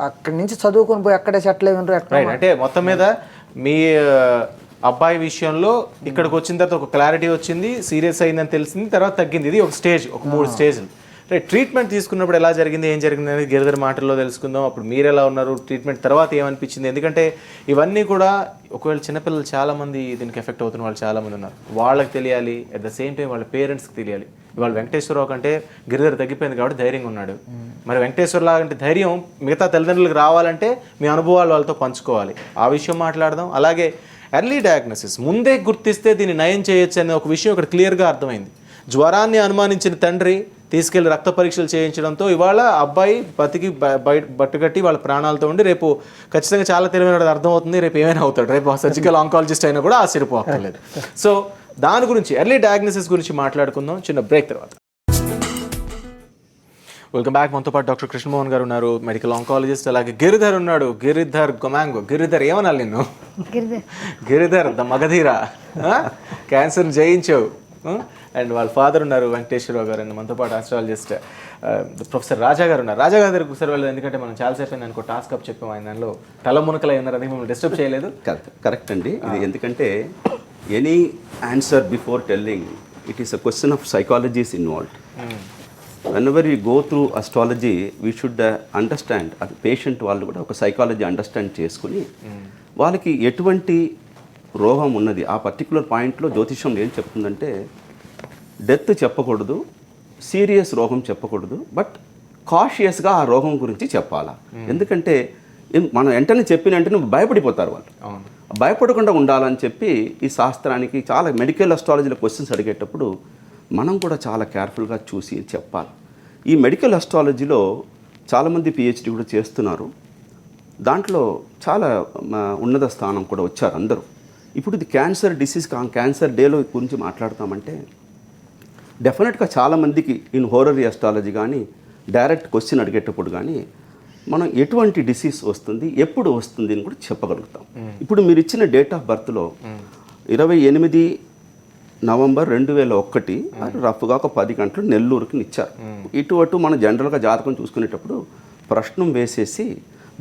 అక్కడి నుంచి చదువుకొని పోయి అక్కడే సెటిల్ అయ్యారు. అంటే మొత్తం మీద మీ అబ్బాయి విషయంలో ఇక్కడికి వచ్చిన తర్వాత ఒక క్లారిటీ వచ్చింది, సీరియస్ అయిందని తెలిసింది, తర్వాత తగ్గింది. ఇది ఒక స్టేజ్, ఒక 3 స్టేజ్లు. రైట్, ట్రీట్మెంట్ తీసుకున్నప్పుడు ఎలా జరిగింది, ఏం జరిగింది అనేది గిరిధర్ మాటల్లో తెలుసుకుందాం. అప్పుడు మీరు ఎలా ఉన్నారు, ట్రీట్మెంట్ తర్వాత ఏమనిపించింది? ఎందుకంటే ఇవన్నీ కూడా ఒకవేళ చిన్నపిల్లలు చాలామంది దీనికి ఎఫెక్ట్ అవుతున్న వాళ్ళు చాలామంది ఉన్నారు, వాళ్ళకి తెలియాలి, అట్ ద సేమ్ టైం వాళ్ళ పేరెంట్స్కి తెలియాలి. ఇవాళ వెంకటేశ్వరరావు కంటే గిరిధర్ తగ్గిపోయింది కాబట్టి ధైర్యంగా ఉన్నాడు. మరి వెంకటేశ్వరరావు అంటే ధైర్యం మిగతా తల్లిదండ్రులకు రావాలంటే మీ అనుభవాలు వాళ్ళతో పంచుకోవాలి. ఆ విషయం మాట్లాడదాం. అలాగే ఎర్లీ డయాగ్నోసిస్, ముందే గుర్తిస్తే దీన్ని నయం చేయొచ్చు అనే ఒక విషయం ఇక్కడ క్లియర్గా అర్థమైంది. జ్వరాన్ని అనుమానించిన తండ్రి తీసుకెళ్లి రక్త పరీక్షలు చేయించడంతో ఇవాళ అబ్బాయి బతికి బట్టుకట్టి వాళ్ళ ప్రాణాలతో ఉండి రేపు ఖచ్చితంగా చాలా తెలివైన అర్థమవుతుంది, రేపు ఏమైనా అవుతాడు, రేపు సర్జికల్ ఆంకాలజిస్ట్ అయినా కూడా ఆశ్చర్యపోక్కర్లేదు. సో దాని గురించి, ఎర్లీ డయాగ్నోసిస్ గురించి మాట్లాడుకుందాం చిన్న బ్రేక్ తర్వాత. Welcome back. మనతో పాటు డాక్టర్ కృష్ణమోహన్ గారు ఉన్నారు, మెడికల్ ఆంకాలజిస్ట్. అలాగే గిరిధర్ ఉన్నాడు, గిరిధర్ గొమాంగో. గిరిధర్ ఏమనాలి నిన్ను? గిరిధర్ ద మగధీరా, క్యాన్సర్ జయించావు. అండ్ వాళ్ళ ఫాదర్ ఉన్నారు వెంకటేశ్వరరావు గారు, అండ్ మనతో పాటు ఆస్ట్రాలజిస్ట్ ప్రొఫెసర్ రాజా గారు ఉన్నారు. రాజా గారి ఒకసారి వెళ్ళదు, ఎందుకంటే మనం చాలాసేపు అయింది అనుకో టాస్క్ అప్ చెప్పాము, ఆయన దానిలో తల మునకలై ఉన్నారు, అది మిమ్మల్ని డిస్టర్బ్ చేయలేదు. కరెక్ట్ అండి ఇది. ఎందుకంటే any answer before telling it is a question of psychologies involved. whenever we go through astrology we should understand అది పేషెంట్ వాళ్ళు కూడా ఒక సైకాలజీ అండర్స్టాండ్ చేసుకుని వాళ్ళకి ఎటువంటి రోగం ఉన్నది ఆ పర్టికులర్ పాయింట్లో జ్యోతిషం ఏం చెప్తుందంటే డెత్ చెప్పకూడదు, సీరియస్ రోగం చెప్పకూడదు, బట్ కాషియస్గా ఆ రోగం గురించి చెప్పాలా. ఎందుకంటే మనం వెంటనే చెప్పిన వెంటనే భయపడిపోతారు వాళ్ళు. భయపడకుండా ఉండాలని చెప్పి ఈ శాస్త్రానికి చాలా మెడికల్ అస్ట్రాలజీలో క్వశ్చన్స్ అడిగేటప్పుడు మనం కూడా చాలా కేర్ఫుల్గా చూసి చెప్పాలి. ఈ మెడికల్ అస్ట్రాలజీలో చాలామంది పిహెచ్డి కూడా చేస్తున్నారు, దాంట్లో చాలా ఉన్నత స్థానం కూడా వచ్చారు అందరూ. ఇప్పుడు ఇది క్యాన్సర్ డిసీజ్ క్యాన్సర్ డేలో గురించి మాట్లాడతామంటే డెఫినెట్గా చాలామందికి ఇన్ హోరరీ అస్ట్రాలజీ కానీ డైరెక్ట్ క్వశ్చన్ అడిగేటప్పుడు కానీ మనం ఎటువంటి డిసీజ్ వస్తుంది, ఎప్పుడు వస్తుంది అని కూడా చెప్పగలుగుతాం. ఇప్పుడు మీరు ఇచ్చిన డేట్ ఆఫ్ బర్త్లో 28 నవంబర్ 2001 రఫ్గా ఒక 10 గంటలు నెల్లూరుకి ఇచ్చారు. ఇటు అటు మనం జనరల్గా జాతకం చూసుకునేటప్పుడు ప్రశ్నం వేసేసి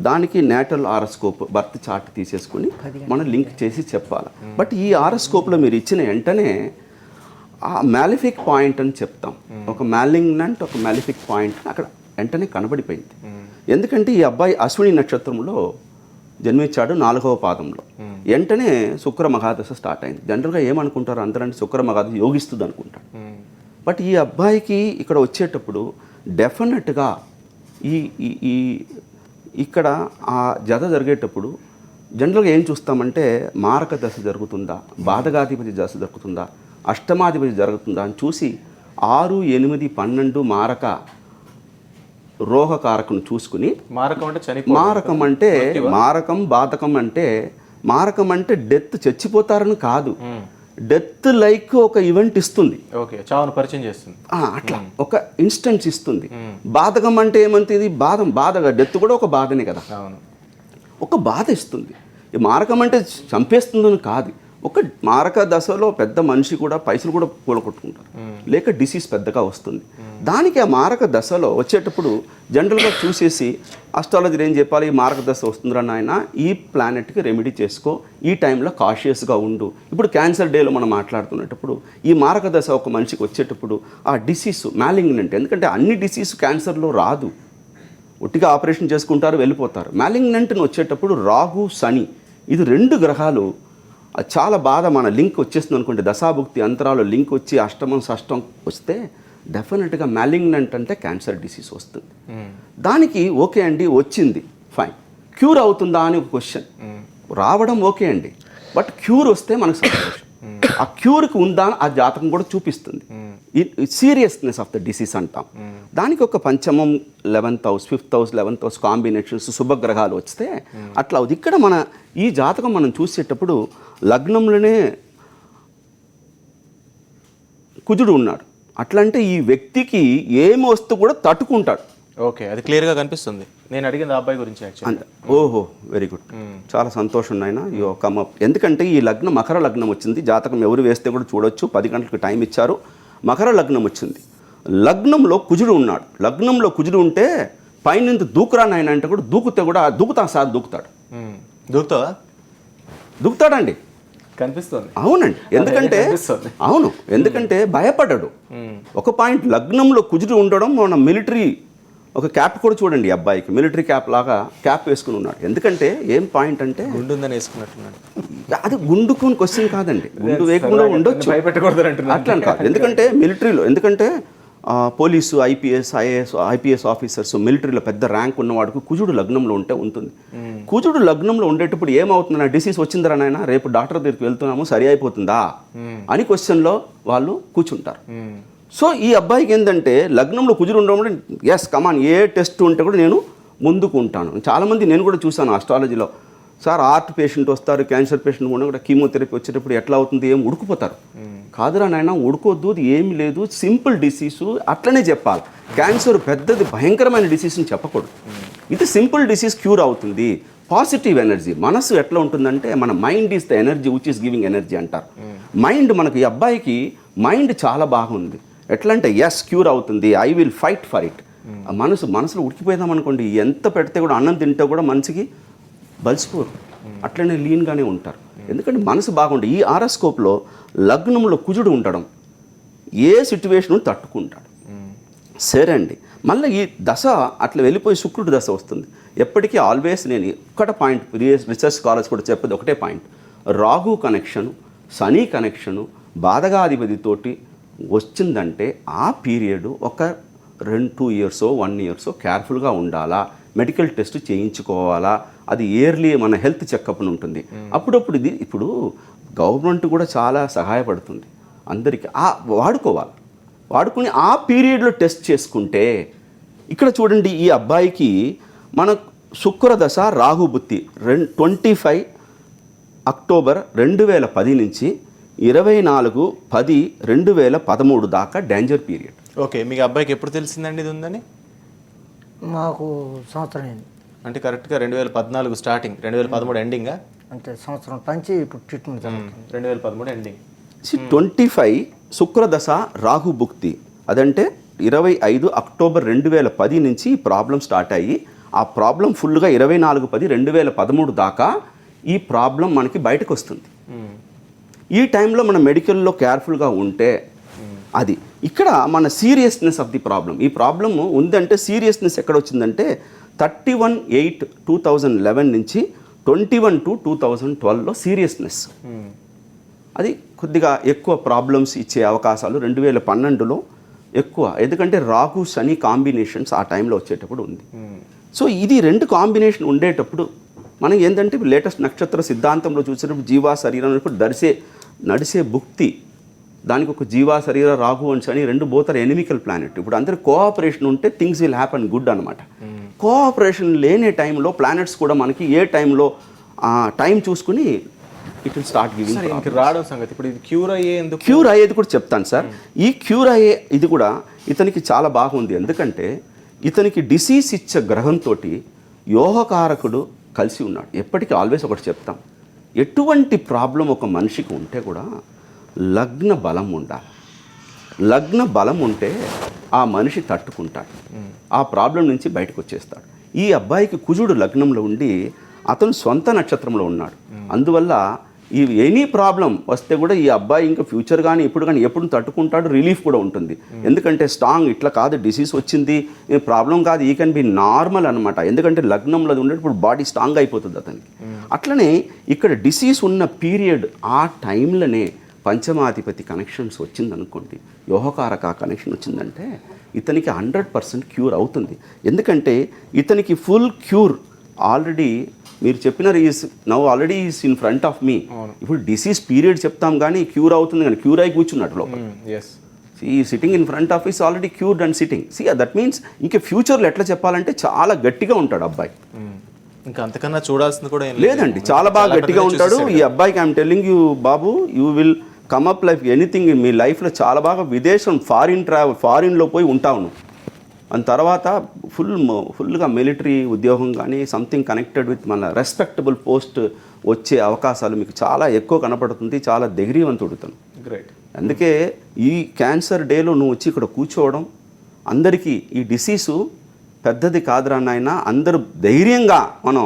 దానికి నేటల్ ఆరోస్కోప్ బర్త్ చార్ట్ తీసేసుకుని మనం లింక్ చేసి చెప్పాలి. బట్ ఈ ఆరోస్కోప్లో మీరు ఇచ్చిన వెంటనే ఆ మ్యాలిఫిక్ పాయింట్ అని చెప్తాం, ఒక మ్యాలిగ్నెంట్ ఒక మ్యాలిఫిక్ పాయింట్ అక్కడ వెంటనే కనబడిపోయింది. ఎందుకంటే ఈ అబ్బాయి అశ్విని నక్షత్రంలో జన్మించాడు 4వ పాదంలో. వెంటనే శుక్ర మహాదశ స్టార్ట్ అయింది. జనరల్గా ఏమనుకుంటారు అందరంటే శుక్ర మహాదశ యోగిస్తుంది అనుకుంటారు. బట్ ఈ అబ్బాయికి ఇక్కడ వచ్చేటప్పుడు డెఫినెట్గా ఈ ఇక్కడ ఆ జత జరిగేటప్పుడు జనరల్గా ఏం చూస్తామంటే మారక దశ జరుగుతుందా, బాధగాధిపతి దశ జరుగుతుందా, అష్టమాధిపతి జరుగుతుందా అని చూసి 6, 8, 12 మారక రోగకారకును చూసుకుని మారకం అంటే బాధకం అంటే మారకం అంటే డెత్ చచ్చిపోతారని కాదు, డెత్ లైక్ ఒక ఈవెంట్ ఇస్తుంది, చావును పరిచయం చేస్తుంది, అట్లా ఒక ఇన్స్టెన్స్ ఇస్తుంది. బాధకం అంటే ఏమంటుంది, బాధగా డెత్ కూడా ఒక బాధనే కదా, ఒక బాధ ఇస్తుంది. ఈ మారకం అంటే చంపేస్తుందని కాదు, ఒక మారక దశలో పెద్ద మనిషి కూడా పైసలు కూడా కూలగొట్టుకుంటారు, లేక డిసీజ్ పెద్దగా వస్తుంది. దానికి ఆ మారక దశలో వచ్చేటప్పుడు జనరల్గా చూసేసి అస్ట్రాలజీ ఏం చెప్పాలి, ఈ మారక దశ వస్తుందిరా నాయన, ఈ ప్లానెట్కి రెమెడీ చేసుకో, ఈ టైంలో కాషియస్గా ఉండు. ఇప్పుడు క్యాన్సర్ డేలో మనం మాట్లాడుతున్నప్పుడు ఈ మారక దశ ఒక మనిషికి వచ్చేటప్పుడు ఆ డిసీజ్ మ్యాలిగ్నెంట్, ఎందుకంటే అన్ని డిసీజ్ క్యాన్సర్లో రాదు, ఒట్టిగా ఆపరేషన్ చేసుకుంటారు వెళ్ళిపోతారు. మ్యాలిగ్నెంట్ని వచ్చేటప్పుడు రాహు శని ఇది 2 గ్రహాలు చాలా బాధ మన లింక్ వచ్చేస్తుంది అనుకోండి, దశాభుక్తి అంతరాలు లింక్ వచ్చి అష్టమం షష్టం వస్తే డెఫినెట్గా మ్యాలిగ్నెంట్ అంటే క్యాన్సర్ డిసీజ్ వస్తుంది. దానికి ఓకే అండి వచ్చింది ఫైన్, క్యూర్ అవుతుందా అని ఒక క్వశ్చన్ రావడం ఓకే అండి, బట్ క్యూర్ వస్తే మనకు సంతోషం. ఆ క్యూర్కి ఉందా ఆ జాతకం కూడా చూపిస్తుంది, సీరియస్నెస్ ఆఫ్ ద డిసీజ్ అంటాం. దానికి ఒక పంచమం 11th house 5th house 11th house combinations శుభగ్రహాలు వస్తే అట్లా అవుతుంది. ఇక్కడ మన ఈ జాతకం మనం చూసేటప్పుడు లగ్నంలోనే కుజుడు ఉన్నాడు, అట్లంటే ఈ వ్యక్తికి ఏమి వస్తూ కూడా తట్టుకుంటాడు. ఓకే, అది క్లియర్గా కనిపిస్తుంది. నేను అడిగింది అబ్బాయి గురించి యాక్చువల్లీ. ఓహో వెరీ గుడ్, చాలా సంతోషం నాయన, యో కమ్ అప్. ఎందుకంటే ఈ లగ్నం మకర లగ్నం వచ్చింది, జాతకం ఎవరు వేస్తే కూడా చూడొచ్చు, 10 గంటలకు టైం ఇచ్చారు. మకర లగ్నం వచ్చింది, లగ్నంలో కుజుడు ఉన్నాడు. లగ్నంలో కుజుడు ఉంటే పైన దూకురా నాయన అంటే కూడా దూకుతే కూడా దూకుతాడు సార్, దూకుతాడు. దూకుతావా? దూకుతాడండి, కనిపిస్తుంది. అవునండి, ఎందుకంటే కనిపిస్తుంది. అవును, ఎందుకంటే భయపడ్డాడు. ఒక పాయింట్ లగ్నంలో కుజుడు ఉండడం, మన మిలిటరీ ఒక క్యాప్ కూడా చూడండి, ఈ అబ్బాయికి మిలిటరీ క్యాప్ లాగా క్యాప్ వేసుకుని ఉన్నాడు. ఎందుకంటే ఏం పాయింట్ అంటే గుండుందని వేసుకున్నట్టున్నాడు. అది గుండుకుని క్వశ్చన్ కాదండి, గుండు వేయకుండా ఉండొచ్చు, భయపెట్టకూడదు అంటున్నాను. అట్లా అని కాదు. ఎందుకంటే మిలిటరీలో, ఎందుకంటే పోలీసు, ఐపీఎస్ ఆఫీసర్స్, మిలిటరీలో పెద్ద ర్యాంక్ ఉన్నవాడికి కుజుడు లగ్నంలో ఉంటే ఉంటుంది. కుజుడు లగ్నంలో ఉండేటప్పుడు ఏమవుతుందా, డిసీజ్ వచ్చిందిరా నాయన, రేపు డాక్టర్ దగ్గరికి వెళ్తున్నాము, సరి అయిపోతుందా అని క్వశ్చన్లో వాళ్ళు కూర్చుంటారు. సో ఈ అబ్బాయికి ఏంటంటే లగ్నంలో కుజుడు ఉండడం, ఎస్ కమాన్, ఏ టెస్ట్ ఉంటే కూడా నేను ముందుకు ఉంటాను. చాలామంది నేను కూడా చూశాను ఆస్ట్రాలజీలో, సార్ హార్ట్ పేషెంట్ వస్తారు, క్యాన్సర్ పేషెంట్ కూడా కీమోథెరపీ వచ్చేటప్పుడు ఎట్లా అవుతుంది, ఏం ఉడుకుపోతారు. కాదురా నాయన, ఉడుకోవద్దు, అది ఏమి లేదు, సింపుల్ డిసీజు అట్లనే చెప్పాలి. క్యాన్సర్ పెద్దది భయంకరమైన డిసీజ్ అని చెప్పకూడదు. ఇది సింపుల్ డిసీజ్ క్యూర్ అవుతుంది. పాజిటివ్ ఎనర్జీ, మనసు ఎట్లా ఉంటుందంటే, మన mind is the energy which is giving energy అంటారు. మైండ్, మనకు ఈ అబ్బాయికి మైండ్ చాలా బాగుంది. ఎట్లా అంటే ఎస్ క్యూర్ అవుతుంది, I will fight for it. మనసులో ఉడికిపోయిదాం అనుకోండి, ఎంత పెడితే కూడా, అన్నం తింటే కూడా మనసుకి బలిసిపోరు, అట్లనే లీన్గానే ఉంటారు. ఎందుకంటే మనసు బాగుండే. ఈ ఆరోస్కోప్లో లగ్నంలో కుజుడు ఉండడం ఏ సిచ్యువేషన్ తట్టుకుంటాడు. సరే అండి, మళ్ళీ ఈ దశ అట్లా వెళ్ళిపోయి శుక్రుడు దశ వస్తుంది. ఎప్పటికీ ఆల్వేస్ నేను ఒక్కట పాయింట్, రీసెర్చ్ స్కాలర్స్ కూడా చెప్పేది ఒకటే పాయింట్, రాహు కనెక్షను, శని కనెక్షను బాధగాధిపతితోటి వచ్చిందంటే ఆ పీరియడ్ ఒక 2 ఇయర్సో 1 ఇయర్సో కేర్ఫుల్గా ఉండాలా, మెడికల్ టెస్ట్ చేయించుకోవాలా, అది ఇయర్లీ మన హెల్త్ చెకప్ ఉంటుంది. అప్పుడప్పుడు ఇది ఇప్పుడు గవర్నమెంట్ కూడా చాలా సహాయపడుతుంది అందరికీ, వాడుకుని ఆ పీరియడ్లో టెస్ట్ చేసుకుంటే. ఇక్కడ చూడండి, ఈ అబ్బాయికి మన శుక్రదశ రాహుబుద్ధి 25 అక్టోబర్ 2010 నుంచి 24/10/2013 దాకా డేంజర్ పీరియడ్. ఓకే, మీకు అబ్బాయికి ఎప్పుడు తెలిసిందండి ఇది ఉందని? మాకు సంవత్సరం అయింది, అంటే కరెక్ట్గా 2014 స్టార్టింగ్, 2013 ఎండింగా, అంటే సంవత్సరం పంచి ఇప్పుడు ట్రీట్మెంట్ 2013 ఎండింగ్. 25 శుక్రదశ రాహుభుక్తి, అదంటే 25 అక్టోబర్ 2010 నుంచి ఈ ప్రాబ్లం స్టార్ట్ అయ్యి, ఆ ప్రాబ్లం ఫుల్గా 24/10/2013 దాకా ఈ ప్రాబ్లం మనకి బయటకు వస్తుంది. ఈ టైంలో మన మెడికల్లో కేర్ఫుల్గా ఉంటే అది ఇక్కడ మన సీరియస్నెస్ ఆఫ్ ది ప్రాబ్లం. ఈ ప్రాబ్లమ్ ఉందంటే సీరియస్నెస్ ఎక్కడ వచ్చిందంటే 31/8/2011 నుంచి 21/2/2012లో సీరియస్నెస్ అది కొద్దిగా ఎక్కువ ప్రాబ్లమ్స్ ఇచ్చే అవకాశాలు 2012లో ఎక్కువ, ఎందుకంటే రాహు శని కాంబినేషన్స్ ఆ టైంలో వచ్చేటప్పుడు ఉంది. సో ఇది 2 కాంబినేషన్ ఉండేటప్పుడు మనం ఏంటంటే లేటెస్ట్ నక్షత్ర సిద్ధాంతంలో చూసేటప్పుడు జీవా శరీరం నడిసే భుక్తి, దానికి ఒక జీవా శరీర రాహు అని శని 2 బోత్ ఆర్ ఎనిమికల్ ప్లానెట్. ఇప్పుడు అందరూ కోఆపరేషన్ ఉంటే థింగ్స్ విల్ హ్యాపన్ గుడ్ అనమాట. కోఆపరేషన్ లేని టైంలో ప్లానెట్స్ కూడా మనకి ఏ టైంలో టైం చూసుకుని ఇట్ విల్ స్టార్ట్ గివింగ్ రావడం సంగతి. ఇప్పుడు ఇది క్యూర్ అయ్యేది కూడా చెప్తాను సార్. ఈ క్యూర్ అయ్యే ఇది కూడా ఇతనికి చాలా బాగుంది, ఎందుకంటే ఇతనికి డిసీజ్ ఇచ్చే గ్రహంతో యోగకారకుడు కలిసి ఉన్నాడు. ఎప్పటికీ ఆల్వేస్ ఒకటి చెప్తాం, ఎటువంటి ప్రాబ్లం ఒక మనిషికి ఉంటే కూడా లగ్న బలం ఉండాలి. లగ్న బలం ఉంటే ఆ మనిషి తట్టుకుంటాడు, ఆ ప్రాబ్లం నుంచి బయటకు వచ్చేస్తాడు. ఈ అబ్బాయికి కుజుడు లగ్నంలో ఉండి అతను సొంత నక్షత్రంలో ఉన్నాడు. అందువల్ల ఈ ఎనీ ప్రాబ్లం వస్తే కూడా ఈ అబ్బాయి ఇంకా ఫ్యూచర్ కానీ ఇప్పుడు కానీ ఎప్పుడు తట్టుకుంటాడు, రిలీఫ్ కూడా ఉంటుంది. ఎందుకంటే స్ట్రాంగ్, ఇట్లా కాదు డిసీజ్ వచ్చింది ప్రాబ్లం కాదు, ఈ కెన్ బి నార్మల్ అనమాట. ఎందుకంటే లగ్నంలో ఉండేటప్పుడు బాడీ స్ట్రాంగ్ అయిపోతుంది అతనికి. అట్లనే ఇక్కడ డిసీజ్ ఉన్న పీరియడ్ ఆ టైంలోనే పంచమాధిపతి కనెక్షన్స్ వచ్చిందనుకోండి, యోగకారక కనెక్షన్ వచ్చిందంటే ఇతనికి 100% క్యూర్ అవుతుంది. ఎందుకంటే ఇతనికి ఫుల్ క్యూర్ ఆల్రెడీ మీరు చెప్పిన already is in front of me. ఇప్పుడు డిసీజ్ పీరియడ్ చెప్తాం కానీ క్యూర్ అవుతుంది కానీ క్యూర్ అయి కూర్చున్నట్టు లోపల. ఈ sitting in front of is already cured and sitting. That means ఇంకా ఫ్యూచర్లో ఎట్లా చెప్పాలంటే చాలా గట్టిగా ఉంటాడు అబ్బాయి. ఇంకా అంతకన్నా చూడాల్సింది కూడా లేదండి, చాలా బాగా గట్టిగా ఉంటాడు ఈ అబ్బాయికి. ఐఎమ్ టెల్లింగ్ యూ బాబు, you will come up life anything మీ లైఫ్లో చాలా బాగా విదేశం ఫారిన్లో పోయి ఉంటావు. అండ్ తర్వాత ఫుల్గా మిలిటరీ ఉద్యోగం కానీ సంథింగ్ కనెక్టెడ్ విత్ మన రెస్పెక్టబుల్ పోస్ట్ వచ్చే అవకాశాలు మీకు చాలా ఎక్కువ కనపడుతుంది. చాలా ధైర్యవంతుడుతాను. గ్రేట్. అందుకే ఈ క్యాన్సర్ డేలో నువ్వు వచ్చి ఇక్కడ కూర్చోవడం, అందరికీ ఈ డిసీజు పెద్దది కాదురా నాయన, అందరూ ధైర్యంగా మనం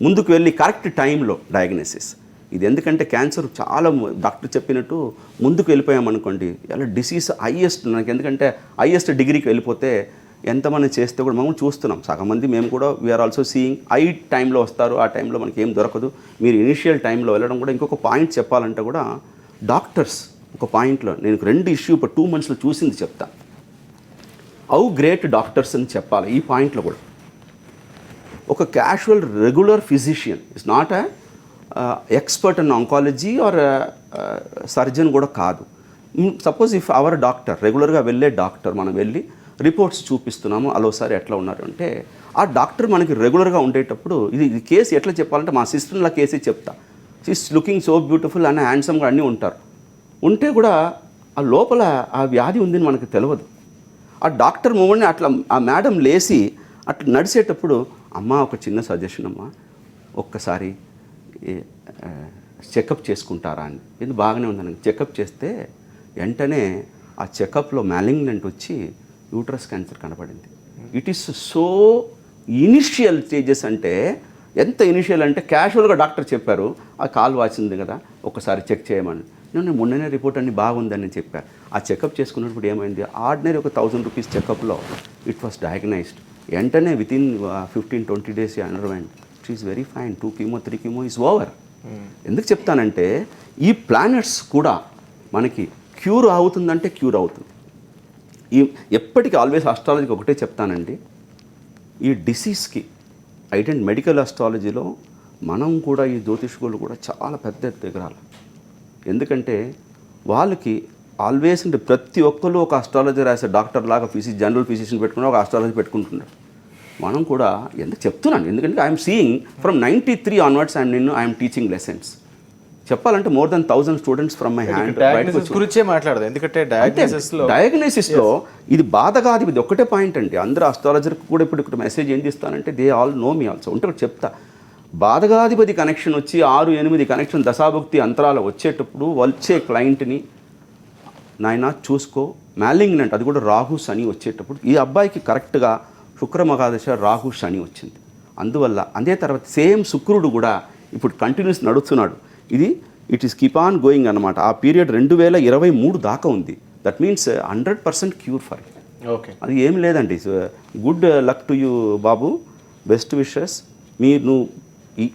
ముందుకు వెళ్ళి కరెక్ట్ టైంలో డయాగ్నోసిస్. ఇది ఎందుకంటే క్యాన్సర్ చాలా డాక్టర్ చెప్పినట్టు ముందుకు వెళ్ళిపోయామనుకోండి ఎలా డిసీజ్ హైయెస్ట్, నాకు ఎందుకంటే హైయెస్ట్ డిగ్రీకి వెళ్ళిపోతే ఎంతమంది చేస్తే కూడా మనం చూస్తున్నాం. సగం మంది మేము కూడా వీఆర్ ఆల్సో సీయింగ్ ఐ టైంలో వస్తారు, ఆ టైంలో మనకి ఏం దొరకదు. మీరు ఇనిషియల్ టైంలో వెళ్ళడం కూడా ఇంకొక పాయింట్ చెప్పాలంటే కూడా డాక్టర్స్ ఒక పాయింట్లో నేను 2 ఇష్యూ ఇప్పుడు 2 monthsలో చూసింది చెప్తా. హౌ గ్రేట్ డాక్టర్స్ అని చెప్పాలి ఈ పాయింట్లో కూడా. ఒక casual regular physician is not expert in oncology or surgeon కూడా కాదు. సపోజ్ ఇఫ్ అవర్ డాక్టర్ రెగ్యులర్గా వెళ్ళే డాక్టర్ మనం వెళ్ళి రిపోర్ట్స్ చూపిస్తున్నాము అలోసారి ఎట్లా ఉన్నారు అంటే ఆ డాక్టర్ మనకి రెగ్యులర్గా ఉండేటప్పుడు ఇది కేసు ఎట్లా చెప్పాలంటే మా సిస్టర్లా కేసే చెప్తా. She's looking so beautiful and హ్యాండ్సమ్గా అన్నీ ఉంటారు. ఉంటే కూడా ఆ లోపల ఆ వ్యాధి ఉందని మనకు తెలియదు. ఆ డాక్టర్ మూమెంట్ని అట్లా ఆ మేడం లేచి అట్లా నడిచేటప్పుడు అమ్మ ఒక చిన్న సజెషన్ అమ్మ, ఒక్కసారి చెకప్ చేసుకుంటారా అని. ఇది బాగానే ఉందని చెకప్ చేస్తే వెంటనే ఆ చెకప్లో మ్యాలిగ్నెంట్ వచ్చి యూట్రస్ క్యాన్సర్ కనపడింది. It is so initial stages, అంటే ఎంత ఇనిషియల్ అంటే క్యాజువల్గా డాక్టర్ చెప్పారు ఆ కాల్ వాచింది కదా ఒకసారి చెక్ చేయమని. నేను మొన్ననే రిపోర్ట్ అన్ని బాగుందని చెప్పాను. ఆ చెకప్ చేసుకున్నప్పుడు ఏమైంది, ఆర్డినరీ ఒక 1000 రూపీస్ చెకప్లో ఇట్ వాస్ డయాగ్నైజ్డ్. వెంటనే within 15-20 days underwent. It is very fine. 2 chemo 3 chemo is over. ఎందుకు చెప్తానంటే ఈ ప్లానెట్స్ కూడా మనకి క్యూర్ అవుతుందంటే క్యూర్ అవుతుంది. ఈ ఎప్పటికీ ఆల్వేస్ అస్ట్రాలజీకి ఒకటే చెప్తానండి, ఈ డిసీజ్కి మెడికల్ అస్ట్రాలజీలో మనం కూడా ఈ జ్యోతిష్కులు కూడా చాలా పెద్ద ఎగరాలి. ఎందుకంటే వాళ్ళకి ఆల్వేస్ అంటే ప్రతి ఒక్కరు ఒక అస్ట్రాలజీ రాసే డాక్టర్ లాగా జనరల్ ఫిజిషియన్ పెట్టుకుని ఒక అస్ట్రాలజీ పెట్టుకుంటున్నారు. మనం కూడా ఎందుకు చెప్తున్నాను, ఎందుకంటే I'm seeing from 93 onwards I'm teaching lessons. చెప్పాలంటే more than 1000 students from my hand గురించే మాట్లాడదు. ఎందుకంటే డయాగ్నోసిస్లో ఇది బాధగాధిపతి ఒక్కటే పాయింట్ అండి. అందరూ అస్ట్రాలజర్కి కూడా ఇప్పుడు మెసేజ్ ఏం చేస్తానంటే they all know me also ఉంటే చెప్తా. బాధగాధిపతి కనెక్షన్ వచ్చి 6-8 కనెక్షన్ దశాభుక్తి అంతరాలు వచ్చేటప్పుడు వచ్చే క్లయింట్ని నాయన చూసుకో, మ్యాలిగ్నెంట్ అది కూడా రాహు శని వచ్చేటప్పుడు ఈ అబ్బాయికి కరెక్ట్గా శుక్ర మహాదశ రాహు శని వచ్చింది. అందువల్ల అదే తర్వాత సేమ్ శుక్రుడు కూడా ఇప్పుడు కంటిన్యూస్ నడుస్తున్నాడు. ఇది it is keep on going అనమాట. ఆ పీరియడ్ 2023 దాకా ఉంది. That means 100% cure for it. Okay, అది ఏం లేదండి. Good luck to you Babu, best wishes. మీరు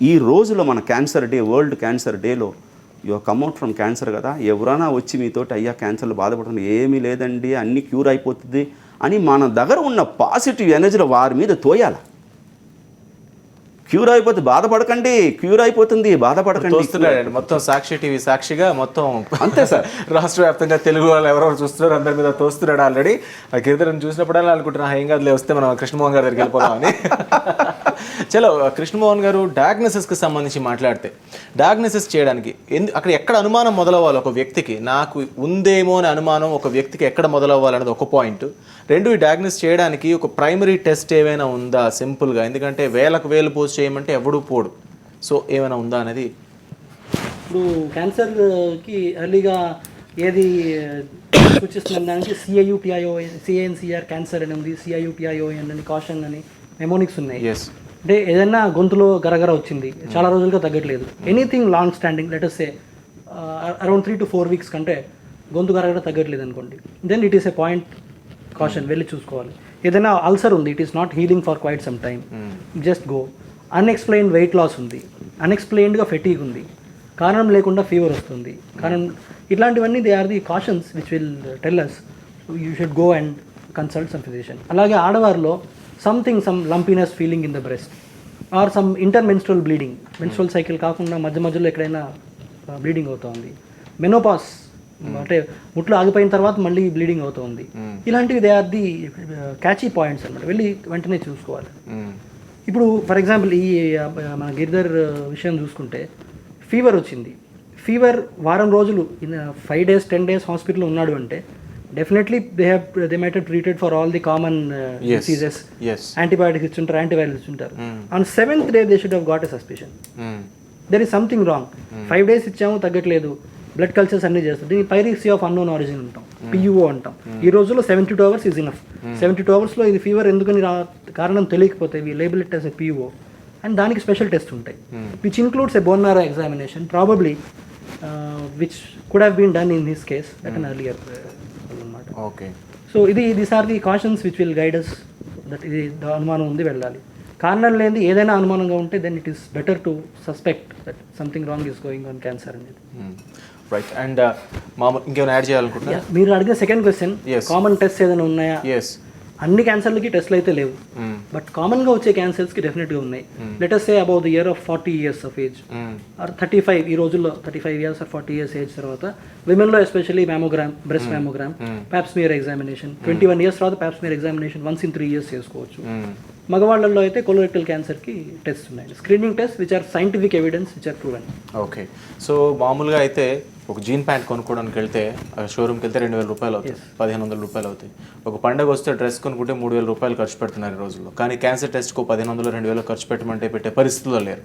ఈ రోజులో మన క్యాన్సర్ డే, వరల్డ్ క్యాన్సర్ డేలో యూ కమ్అట్ ఫ్రమ్ క్యాన్సర్ కదా, ఎవరైనా వచ్చి మీతోటి అయ్యా క్యాన్సర్లో బాధపడుతుంది, ఏమీ లేదండి అన్నీ క్యూర్ అయిపోతుంది అని మన దగ్గర ఉన్న పాజిటివ్ ఎనర్జీలో వారి మీద తోయాలి. క్యూర్ అయిపోతుంది బాధపడకండి, క్యూర్ అయిపోతుంది బాధపడకండి. చూస్తున్నాడండి మొత్తం సాక్షి టీవీ సాక్షిగా మొత్తం అంతే సార్. రాష్ట్ర వ్యాప్తంగా తెలుగు వాళ్ళు ఎవరెవరు చూస్తున్నారు అందరి మీద తోస్తున్నాడు ఆల్రెడీ. ఆ గిరిధరని చూసినప్పుడల్లా అనుకుంటున్నా ఏం కాదులే వస్తే మనం కృష్ణమోహన్ గారి దగ్గరికి వెళ్ళిపోదామని. చలో కృష్ణమోహన్ గారు, డయాగ్నోసిస్కి సంబంధించి మాట్లాడితే డయాగ్నోసిస్ చేయడానికి అక్కడ ఎక్కడ అనుమానం మొదలవ్వాలి ఒక వ్యక్తికి, నాకు ఉందేమో అని అనుమానం ఒక వ్యక్తికి ఎక్కడ మొదలవ్వాలనేది ఒక పాయింట్. 2 ఈ డయాగ్నోస్ చేయడానికి ఒక ప్రైమరీ టెస్ట్ ఏమైనా ఉందా సింపుల్గా, ఎందుకంటే వేలు పోస్ట్ చేయమంటే ఎవడూ పోడు. సో ఏమైనా ఉందా అనేది. ఇప్పుడు క్యాన్సర్కి ఎర్లీగా ఏది సూచిస్తుంది దానికి CANCR క్యాన్సర్ అని ఉంది, CIUTION అని, కాషన్ అని మెమోనిక్స్ ఉన్నాయి. అంటే ఏదైనా గొంతులో గరగర వచ్చింది చాలా రోజులుగా తగ్గట్లేదు, anything long standing let us say around 3 to 4 weeks కంటే గొంతు గరగర తగ్గట్లేదు అనుకోండి, then it is a point caution, వెళ్ళి చూసుకోవాలి. ఏదైనా అల్సర్ ఉంది, it is not healing for quite some time, just go. Unexplained weight loss ఉంది, అన్ఎక్స్ప్లెయిన్డ్గా ఫెటీగ్ ఉంది, కారణం లేకుండా ఫీవర్ వస్తుంది, కారణం ఇట్లాంటివన్నీ they are the cautions which will tell us you should go and consult some physician. అలాగే ఆడవారిలో some lumpiness feeling in the breast or some intermenstrual bleeding, menstrual cycle కాకుండా మధ్యలో ఎక్కడైనా బ్లీడింగ్ అవుతుంది, మెనోపాస్ అంటే ముట్లు ఆగిపోయిన తర్వాత మళ్ళీ బ్లీడింగ్ అవుతుంది, ఇలాంటివి they are the catchy points అనమాట, వెళ్ళి వెంటనే చూసుకోవాలి. ఇప్పుడు ఫర్ ఎగ్జాంపుల్ ఈ మన గిరిధర్ విషయం చూసుకుంటే ఫీవర్ వచ్చింది, ఫీవర్ వారం రోజులు 5 days 10 days హాస్పిటల్లో ఉన్నాడు అంటే definitely they might treated for all the common diseases, antibiotics ఇచ్చుంటారు, యాంటీవైరల్స్ ఇచ్చుంటారు. On 7th day they should have got a suspicion, there is something wrong. 5 days ఇచ్చాము తగ్గట్లేదు, బ్లడ్ కల్చర్స్ అన్నీ చేస్తారు, దీన్ని పైరసీ ఆఫ్ అన్నోన్ ఆరిజిన్ అంటాం, PUO అంటాం. ఈ రోజుల్లో 72 hours ఈజ్ ఇనఫ్. 72 hours ఇది ఫీవర్ ఎందుకని కారణం తెలియకపోతే we label it as a PUO. And దానికి స్పెషల్ టెస్ట్ ఉంటాయి which includes a bone marrow examination probably which could have been done in his case at an earlier అనమాట. Okay. So these are the cautions which will guide us that ఇది అనుమానం ఉంది వెళ్ళాలి. కారణం లేని ఏదైనా అనుమానంగా ఉంటే then it is better to suspect that something wrong is going on cancer అనేది. రైట్. అండ్ ఇంకేమైనా యాడ్ చేయాలనుకుంటున్నా? మీరు అడిగిన సెకండ్ క్వశ్చన్, కామన్ టెస్ట్ ఏదైనా ఉన్నాయా? ఎస్. అన్ని క్యాన్సర్లకి టెస్ట్లు అయితే లేవు, బట్ కామన్గా వచ్చే క్యాన్సర్స్కి డెఫినెట్గా ఉన్నాయి. Let us say about the year of 40 years of age or 35, ఈ రోజుల్లో 35 years ఆర్ 40 years ఏజ్ తర్వాత విమెన్లో especially mammogram, breast mammogram, pap smear examination 21 years తర్వాత pap smear examination once in 3 years చేసుకోవచ్చు. మగవాళ్ళల్లో అయితే కొలోరెక్టల్ క్యాన్సర్కి టెస్ట్ ఉన్నాయి, screening test which are scientific evidence which are proven. Okay. So మామూలుగా అయితే ఒక జీన్ ప్యాంట్ కొనుక్కోవడానికి వెళ్తే షోరూమ్కి వెళ్తే 2,000 రూపాయలు అవుతాయి, 1,500 రూపాయలు అవుతాయి. ఒక పండగ వస్తే డ్రెస్ కొనుక్కుంటే 3,000 రూపాయలు ఖర్చు పెడుతున్నారు ఈ రోజుల్లో. కానీ క్యాన్సర్ టెస్ట్కు 1,500 2,000 ఖర్చు పెట్టమంటే పెట్టే పరిస్థితుల్లో లేరు.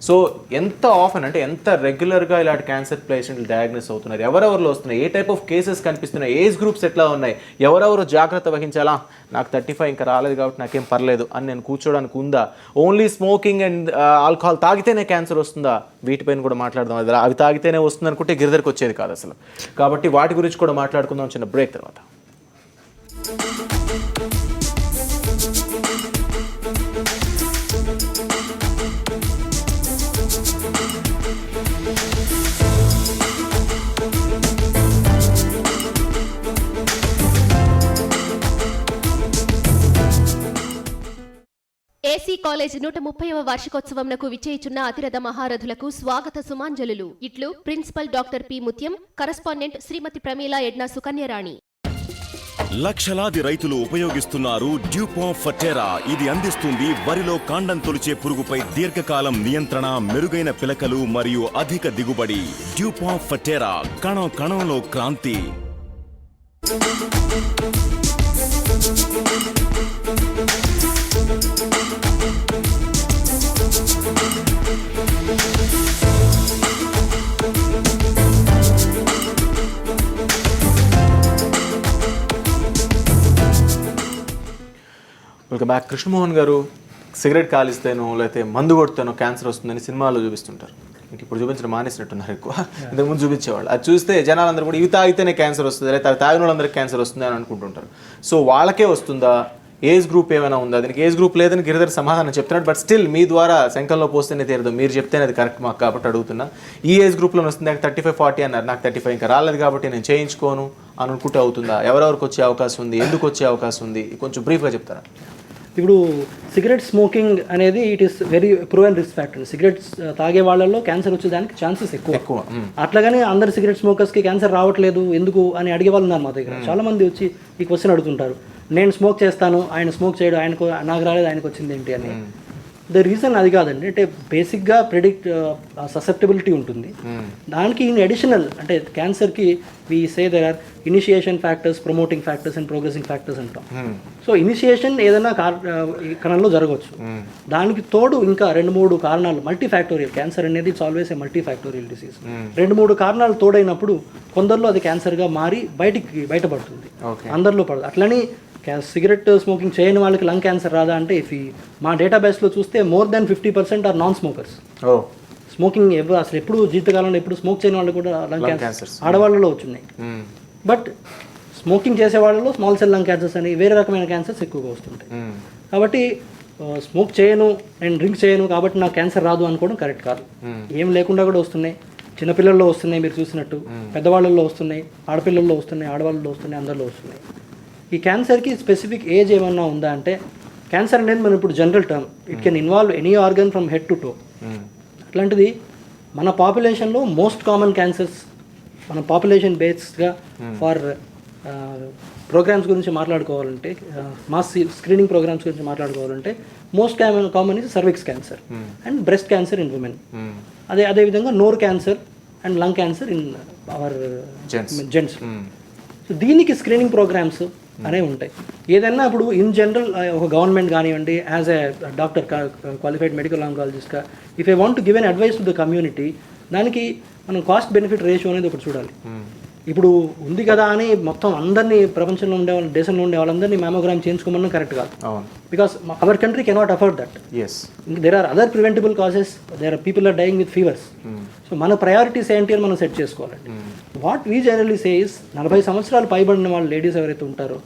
సో ఎంత ఆఫెన్ అంటే ఎంత రెగ్యులర్గా ఇలాంటి క్యాన్సర్ పేషెంట్లు డయాగ్నోస్ అవుతున్నారు, ఎవరెవరిలో వస్తున్నాయి, ఏ టైప్ ఆఫ్ కేసెస్ కనిపిస్తున్నాయి, ఏజ్ గ్రూప్స్ ఎట్లా ఉన్నాయి, ఎవరెవరు జాగ్రత్త వహించాలా, నాకు 35 ఇంకా రాలేదు కాబట్టి నాకేం పర్లేదు అని నేను కూర్చోడానికి ఉందా, ఓన్లీ స్మోకింగ్ అండ్ ఆల్కహాల్ తాగితేనే క్యాన్సర్ వస్తుందా, వీటిపైన కూడా మాట్లాడదాం. అవి తాగితేనే వస్తుంది అనుకుంటే గిరిదరికి వచ్చేది కాదు అసలు. కాబట్టి వాటి గురించి కూడా మాట్లాడుకుందాం చిన్న బ్రేక్ తర్వాత. ఏసీ కాలేజ్ 130వ వార్షికోత్సవంకు విచ్చేయుచున్న అతిరథ మహారథులకు స్వాగత సుమాంజలులు. ఇట్లు ప్రిన్సిపల్ డాక్టర్ పి ముత్యం, కరస్పాండెంట్ శ్రీమతి ప్రమీల ఎడ్నా సుకన్యరాణి. లక్షలాది రైతులు ఉపయోగిస్తున్నారు డ్యూపాంట్ ఫర్టెరా. ఇది అందిస్తుంది వరిలో కాండం తొలిచే పురుగుపై దీర్ఘకాలం నియంత్రణ, మెరుగైన పిలకలు మరియు అధిక దిగుబడి. డ్యూపాంట్ ఫర్టెరా, కణం కణంలో క్రాంతి. Welcome back. కృష్ణమోహన్ గారు, సిగరెట్ కాలిస్తేనో లేకపోతే మందు కొడితేనో క్యాన్సర్ వస్తుందని సినిమాలో చూపిస్తుంటారు. మీకు ఇప్పుడు చూపించడం మానేసినట్టున్నారు ఎక్కువ, ఇంతకుముందు చూపించేవాళ్ళు. అది చూస్తే జనాలందరూ కూడా ఇవి తాగితేనే క్యాన్సర్ వస్తుంది, లేకపోతే అవి తాగిన వాళ్ళందరికీ క్యాన్సర్ వస్తుంది అని అనుకుంటుంటారు. సో వాళ్ళకే వస్తుందా, ఏజ్ గ్రూప్ ఏమైనా ఉందా? దీనికి ఏజ్ గ్రూప్ లేదని గిరిధర్ సమాధానం చెప్తున్నాడు. బట్ స్టిల్ మీ ద్వారా శంఖంలో పోస్తేనే తీరదు, మీరు చెప్తేనే అది కరెక్ట్ మాకు కాబట్టి అడుగుతున్నా. ఈ ఏజ్ గ్రూప్లో వస్తుంది, 35-40 అన్నారు, నాకు 35 ఇంకా రాలేదు కాబట్టి నేను చేయించుకోను అని అనుకుంటే అవుతుందా? ఎవరెవరికి వచ్చే అవకాశం ఉంది, ఎందుకు వచ్చే అవకాశం ఉంది, కొంచెం బ్రీఫ్గా చెప్తారా? ఇప్పుడు సిగరెట్ స్మోకింగ్ అనేది it is very proven risk factor. Cigarettes తాగే వాళ్ళలో క్యాన్సర్ వచ్చేదానికి ఛాన్సెస్ ఎక్కువ. అట్లాగని అందరు సిగరెట్ స్మోకర్స్కి క్యాన్సర్ రావట్లేదు ఎందుకు అని అడిగే వాళ్ళు ఉన్నారు మా దగ్గర. చాలా మంది వచ్చి ఈ క్వశ్చన్ అడుగుతుంటారు, నేను స్మోక్ చేస్తాను, ఆయన స్మోక్ చేయడం, ఆయనకు నాకు రాలేదు, ఆయనకు వచ్చింది ఏంటి అని. ద రీజన్ అది కాదండి, అంటే బేసిక్గా ప్రెడిక్ట్ ససెప్టబిలిటీ ఉంటుంది. దానికి ఇన్ అడిషనల్ అంటే క్యాన్సర్కి we say there are initiation factors, promoting factors and progressing factors అంటాం. సో ఇనిషియేషన్ ఏదైనా కణంలో జరగవచ్చు, దానికి తోడు ఇంకా 2-3 కారణాలు, మల్టీ ఫ్యాక్టోరియల్. క్యాన్సర్ అనేది it's always a multi factorial disease. 2-3 కారణాలు తోడైనప్పుడు కొందరిలో అది క్యాన్సర్గా మారి బయటపడుతుంది, అందరిలో పడదు. అట్లని సిగరెట్ స్మోకింగ్ చేయని వాళ్ళకి లంగ్ క్యాన్సర్ రాదా అంటే, మా డేటాబేస్లో చూస్తే more than 50% are non smokers. Smoking అసలు ఎప్పుడు జీవితకాలంలో ఎప్పుడు స్మోక్ చేయని వాళ్ళు కూడా లంగ్ క్యాన్సర్ ఆడవాళ్ళలో వచ్చినాయి. బట్ స్మోకింగ్ చేసే వాళ్ళలో స్మాల్ సెల్ లంగ్ క్యాన్సర్స్ అని వేరే రకమైన క్యాన్సర్స్ ఎక్కువగా వస్తుంటాయి. కాబట్టి స్మోక్ చేయను, నేను డ్రింక్ చేయను కాబట్టి నాకు క్యాన్సర్ రాదు అనుకోవడం కరెక్ట్ కాదు. ఏం లేకుండా కూడా వస్తున్నాయి, చిన్నపిల్లల్లో వస్తున్నాయి మీరు చూసినట్టు, పెద్దవాళ్ళల్లో వస్తున్నాయి, ఆడపిల్లల్లో వస్తున్నాయి, ఆడవాళ్ళలో వస్తున్నాయి, అందరిలో వస్తున్నాయి. ఈ క్యాన్సర్కి స్పెసిఫిక్ ఏజ్ ఏమన్నా ఉందా అంటే, క్యాన్సర్ అనేది మనం ఇప్పుడు general term, it can involve any organ from head to toe. అట్లాంటిది మన పాపులేషన్లో మోస్ట్ కామన్ క్యాన్సర్స్, మన పాపులేషన్ బేస్డ్గా ఫర్ ప్రోగ్రామ్స్ గురించి మాట్లాడుకోవాలంటే, మాస్ స్క్రీనింగ్ ప్రోగ్రామ్స్ గురించి మాట్లాడుకోవాలంటే most common is cervix cancer and breast cancer in women. అదేవిధంగా నోర్ cancer and lung cancer in our gents. So దీనికి స్క్రీనింగ్ ప్రోగ్రామ్స్ అనేవి ఉంటాయి. ఏదైనా ఇప్పుడు ఇన్ జనరల్ ఒక గవర్నమెంట్ కానివ్వండి, as a doctor, qualified medical ఆంకాలజిస్ట్గా if I want to give an advice to the community, దానికి మనం కాస్ట్ బెనిఫిట్ రేషియో అనేది ఒకటి చూడాలి. ఇప్పుడు ఉంది కదా అని మొత్తం అందరినీ ప్రపంచంలో ఉండే వాళ్ళు, దేశంలో ఉండే వాళ్ళందరినీ మ్యామోగ్రామ్ చేయించుకోమన్నా కరెక్ట్ కాదు. అవును. Because our country cannot afford that. Yes. There are other preventable causes, there are people are dying with fevers. So మన ప్రయారిటీస్ ఏంటి అని మనం సెట్ చేసుకోవాలండి. What we generally say is 40 సంవత్సరాలు పైబడిన వాళ్ళు లేడీస్ ఎవరైతే ఉంటారో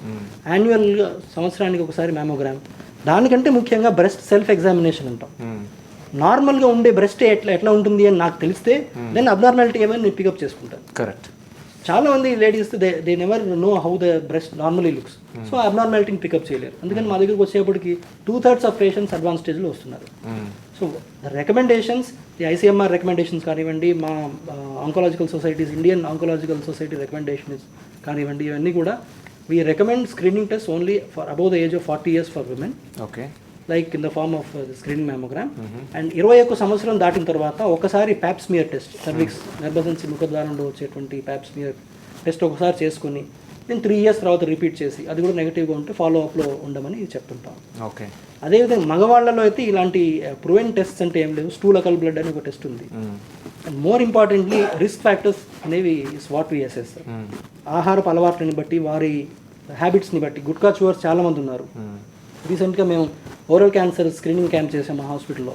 యాన్యువల్గా సంవత్సరానికి ఒకసారి మ్యామోగ్రామ్, దానికంటే ముఖ్యంగా బ్రెస్ట్ సెల్ఫ్ ఎగ్జామినేషన్ అంటాం. నార్మల్గా ఉండే బ్రెస్ట్ ఎట్లా ఉంటుంది అని నాకు తెలిస్తే దెన్ అబ్నార్మాలిటీ ఏమైనా నేను పికప్ చేసుకుంటాను. కరెక్ట్. చాలా మంది ladies they never know how the breast normally looks. So అబ్నార్మాలిటీని పికప్ చేయలేరు. అందుకని మా దగ్గరికి వచ్చేప్పటికి 2/3 ఆఫ్ పేషెంట్స్ అడ్వాన్స్ స్టేజ్లో వస్తున్నారు. So the recommendations, the ICMR recommendations కానివ్వండి, మా oncological societies, Indian oncological society recommendations కానివ్వండి, ఇవన్నీ కూడా we recommend screening test only for above the age of 40 years for women, okay, like in the form of screening mammogram. And 21 సంవత్సరం దాటిన తర్వాత ఒకసారి Pap smear test, cervix గర్భసంచి ముఖద్వారంలో వచ్చేటువంటి Pap smear test ఒకసారి చేసుకుని నేను 3 years తర్వాత రిపీట్ చేసి అది కూడా నెగిటివ్గా ఉంటే ఫాలో అప్లో ఉండమని చెప్తుంటాం. ఓకే. అదేవిధంగా మగవాళ్ళలో అయితే ఇలాంటి ప్రూవెన్ టెస్ట్స్ అంటే ఏం లేవు. స్టూలకల్ బ్లడ్ అని ఒక టెస్ట్ ఉంది. And more importantly risk factors అనేవి ఇస్ వాట్ వి అసెస్. ఆహారపు అలవాట్లని బట్టి, వారి హ్యాబిట్స్ని బట్టి. గుట్కా చూవర్స్ చాలామంది ఉన్నారు. రీసెంట్గా మేము ఓరల్ క్యాన్సర్ స్క్రీనింగ్ క్యాంప్ చేసాం మా హాస్పిటల్లో.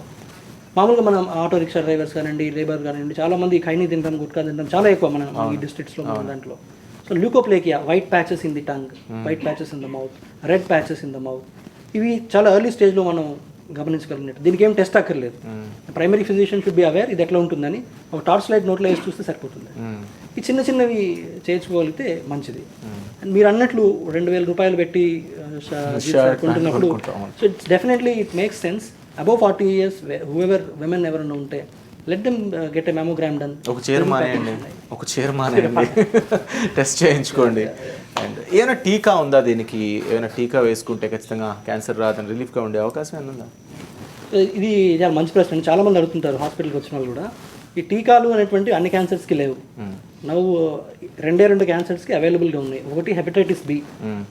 మామూలుగా మనం ఆటో రిక్షా డ్రైవర్స్ కానివ్వండి, లేబర్ కానివ్వండి, చాలామంది ఖైనీ తింటాం, గుట్కా తింటాం, చాలా ఎక్కువ మన ఈ డిస్ట్రిక్ట్స్లో మన దాంట్లో. So leukoplakia, white patches in the tongue, white patches in the mouth, red patches in the mouth, ఇవి చాలా ఎర్లీ స్టేజ్లో మనం గమనించగలిగినట్టు. దీనికి ఏం టెస్ట్ అక్కర్లేదు. Primary physician should be aware ఇది ఎట్లా ఉంటుందని. ఒక టార్చ్ లైట్ నోట్లో వేసి చూస్తే సరిపోతుంది. ఈ చిన్న చిన్నవి చేయించుకోగలిగితే మంచిది. అండ్ మీరు అన్నట్లు 2,000 రూపాయలు పెట్టి కొంటున్నప్పుడు, so it's definitely it makes sense. Above 40 years whoever women ఎవరైనా ఉంటే let them get a mammogram done. ఒక చైర్ మానేయండి, టెస్ట్ చేయించుకోండి. అండ్ ఏమైనా టీకా ఉందా దీనికి? ఏమైనా టీకా వేసుకుంటే ఖచ్చితంగా క్యాన్సర్ రాదని రిలీఫ్గా ఉండే అవకాశం ఏమైనా ఉందా? ఇది చాలా మంచి ప్రశ్న. చాలామంది అడుగుతుంటారు హాస్పిటల్కి వచ్చిన వాళ్ళు కూడా. ఈ టీకాలు అనేటువంటి అన్ని క్యాన్సర్స్కి లేవు. నవ్వు 2 క్యాన్సర్స్కి అవైలబుల్గా ఉన్నాయి. ఒకటి hepatitis B.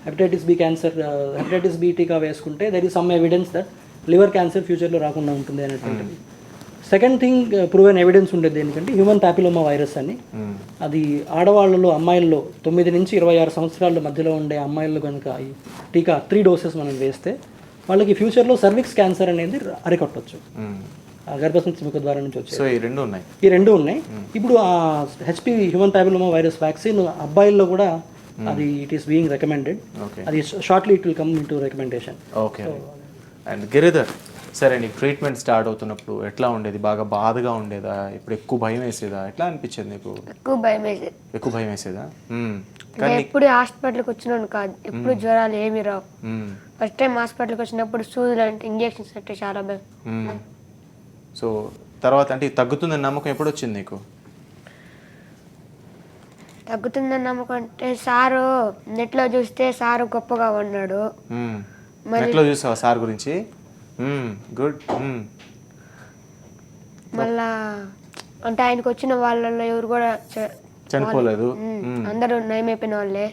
Hepatitis B cancer, hepatitis B టీకా వేసుకుంటే there is some evidence that liver cancer ఫ్యూచర్లో రాకుండా ఉంటుంది అనేటువంటిది. సెకండ్ థింగ్ ప్రూవెన్ ఎవిడెన్స్ ఉండేది ఏంటంటే హ్యూమన్ ప్యాపిలోమా వైరస్ అని. అది ఆడవాళ్ళలో, అమ్మాయిల్లో 9 నుంచి 26 సంవత్సరాల మధ్యలో ఉండే అమ్మాయిల్లో కనుక ఈ టీకా 3 doses మనం వేస్తే వాళ్ళకి ఫ్యూచర్లో సర్విక్స్ క్యాన్సర్ అనేది అరికట్టవచ్చు. గర్భసంచి ముఖ ద్వారా నుంచి వచ్చాయి. సో ఈ రెండు ఉన్నాయి. ఇప్పుడు ఆ HPV human papilloma virus vaccine అబ్బాయిల్లో కూడా అది ఇట్ ఈస్ బీయింగ్ రికమెండెడ్. అది shortly it will come in to recommendation. Okay. And Giridhar, సరే నీకు ట్రీట్మెంట్ స్టార్ట్ అవుతున్నప్పుడు ఎట్లా ఉండేది? బాగా బాధగా ఉండేదా? ఇప్పుడు ఎక్కువ భయం వేసేదా? ఎట్లా అనిపించేది నీకు? ఎక్కువ భయం వేసేదా? ఎప్పుడు హాస్పిటల్కి వచ్చినాను కాదు, ఎప్పుడు జ్వరాలు ఏమి రావు. ఫస్ట్ టైం హాస్పిటల్కి వచ్చినప్పుడు సూదులు అంటే, ఇంజెక్షన్స్ అంటే చాలా భయం. సో తర్వాత అంటే తగ్గుతుందని నమ్మకం ఎప్పుడు వచ్చింది నీకు? తగ్గుతుందని నమ్మకం అంటే సారు నెట్లో చూస్తే సారు గొప్పగా ఉన్నాడు. నెట్లో చూసావా సార్ గురించి? గుడ్. మళ్ళా అంటే ఆయనకు వచ్చిన వాళ్ళలో ఎవరు కూడా చనిపోలేదు, అందరూ నయమైపోయిన వాళ్ళే.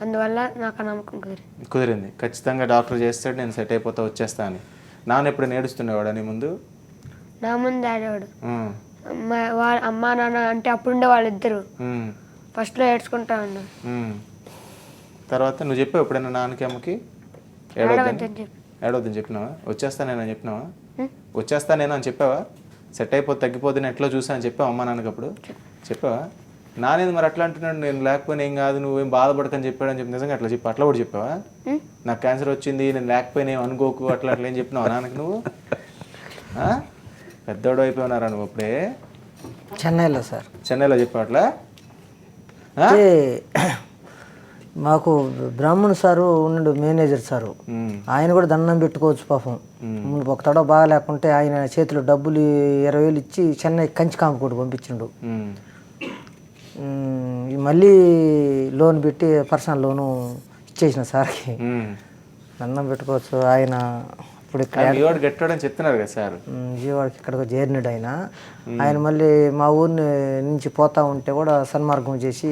అందువల్ల నాకు నమ్మకం కుదిరింది. ఖచ్చితంగా డాక్టర్ చేస్తాడు, నేను సెట్ అయిపోతా, వచ్చేస్తా అని. నాన్న ఎప్పుడు నేడుస్తుండేవాడు నీ ముందు? నా ముందు ఆడేవాడు. అమ్మా నాన్న అంటే అప్పుడుండే వాళ్ళిద్దరు ఫస్ట్లో ఏడ్చుకుంటా ఉన్నారు. తర్వాత నువ్వు చెప్పావు ఎప్పుడైనా నాన్నకి అమ్మకి ఏడవద్దని చెప్పినావా? వచ్చేస్తానేనని చెప్పినావా? వచ్చేస్తానేనో అని చెప్పావా? సెట్ అయిపోతే తగ్గిపోతే ఎట్లా చూసా అని చెప్పావా అమ్మ నాన్నకి? అప్పుడు చెప్పావా? నానేది మరి అట్లా అంటున్నాడు, నేను లేకపోయినా ఏం కాదు, నువ్వేం బాధపడకని చెప్పాడని చెప్పి నిజంగా అట్లా చెప్పి అట్లా కూడా చెప్పావా? నాకు క్యాన్సర్ వచ్చింది, నేను లేకపోయినా ఏం అనుకోకు, అట్లా అట్లా ఏం చెప్పినావా నాన్నకి నువ్వు? పెద్దోడు అయిపోయినారా నువ్వు అప్పుడే? చెన్నైలో సార్. చెన్నైలో చెప్పావు అట్లా? మాకు బ్రాహ్మణ్ సారు ఉన్నాడు, మేనేజర్ సారు. ఆయన కూడా దండం పెట్టుకోవచ్చు పాపం. ఒక తడవ బాగా లేకుంటే ఆయన చేతిలో డబ్బులు 20,000 ఇచ్చి చెన్నై కంచి కాంపకోటి పంపించిండు. మళ్ళీ లోన్ పెట్టి పర్సనల్ లోను ఇచ్చేసిన సార్కి. దండం పెట్టుకోవచ్చు. ఆయన ఇప్పుడు ఇక్కడ గట్టాడని చెప్తున్నారు కదా సార్. విజయవాడకి ఇక్కడికి చేరినాడు ఆయన. ఆయన మళ్ళీ మా ఊరిని నుంచి పోతా ఉంటే కూడా సన్మార్గం చేసి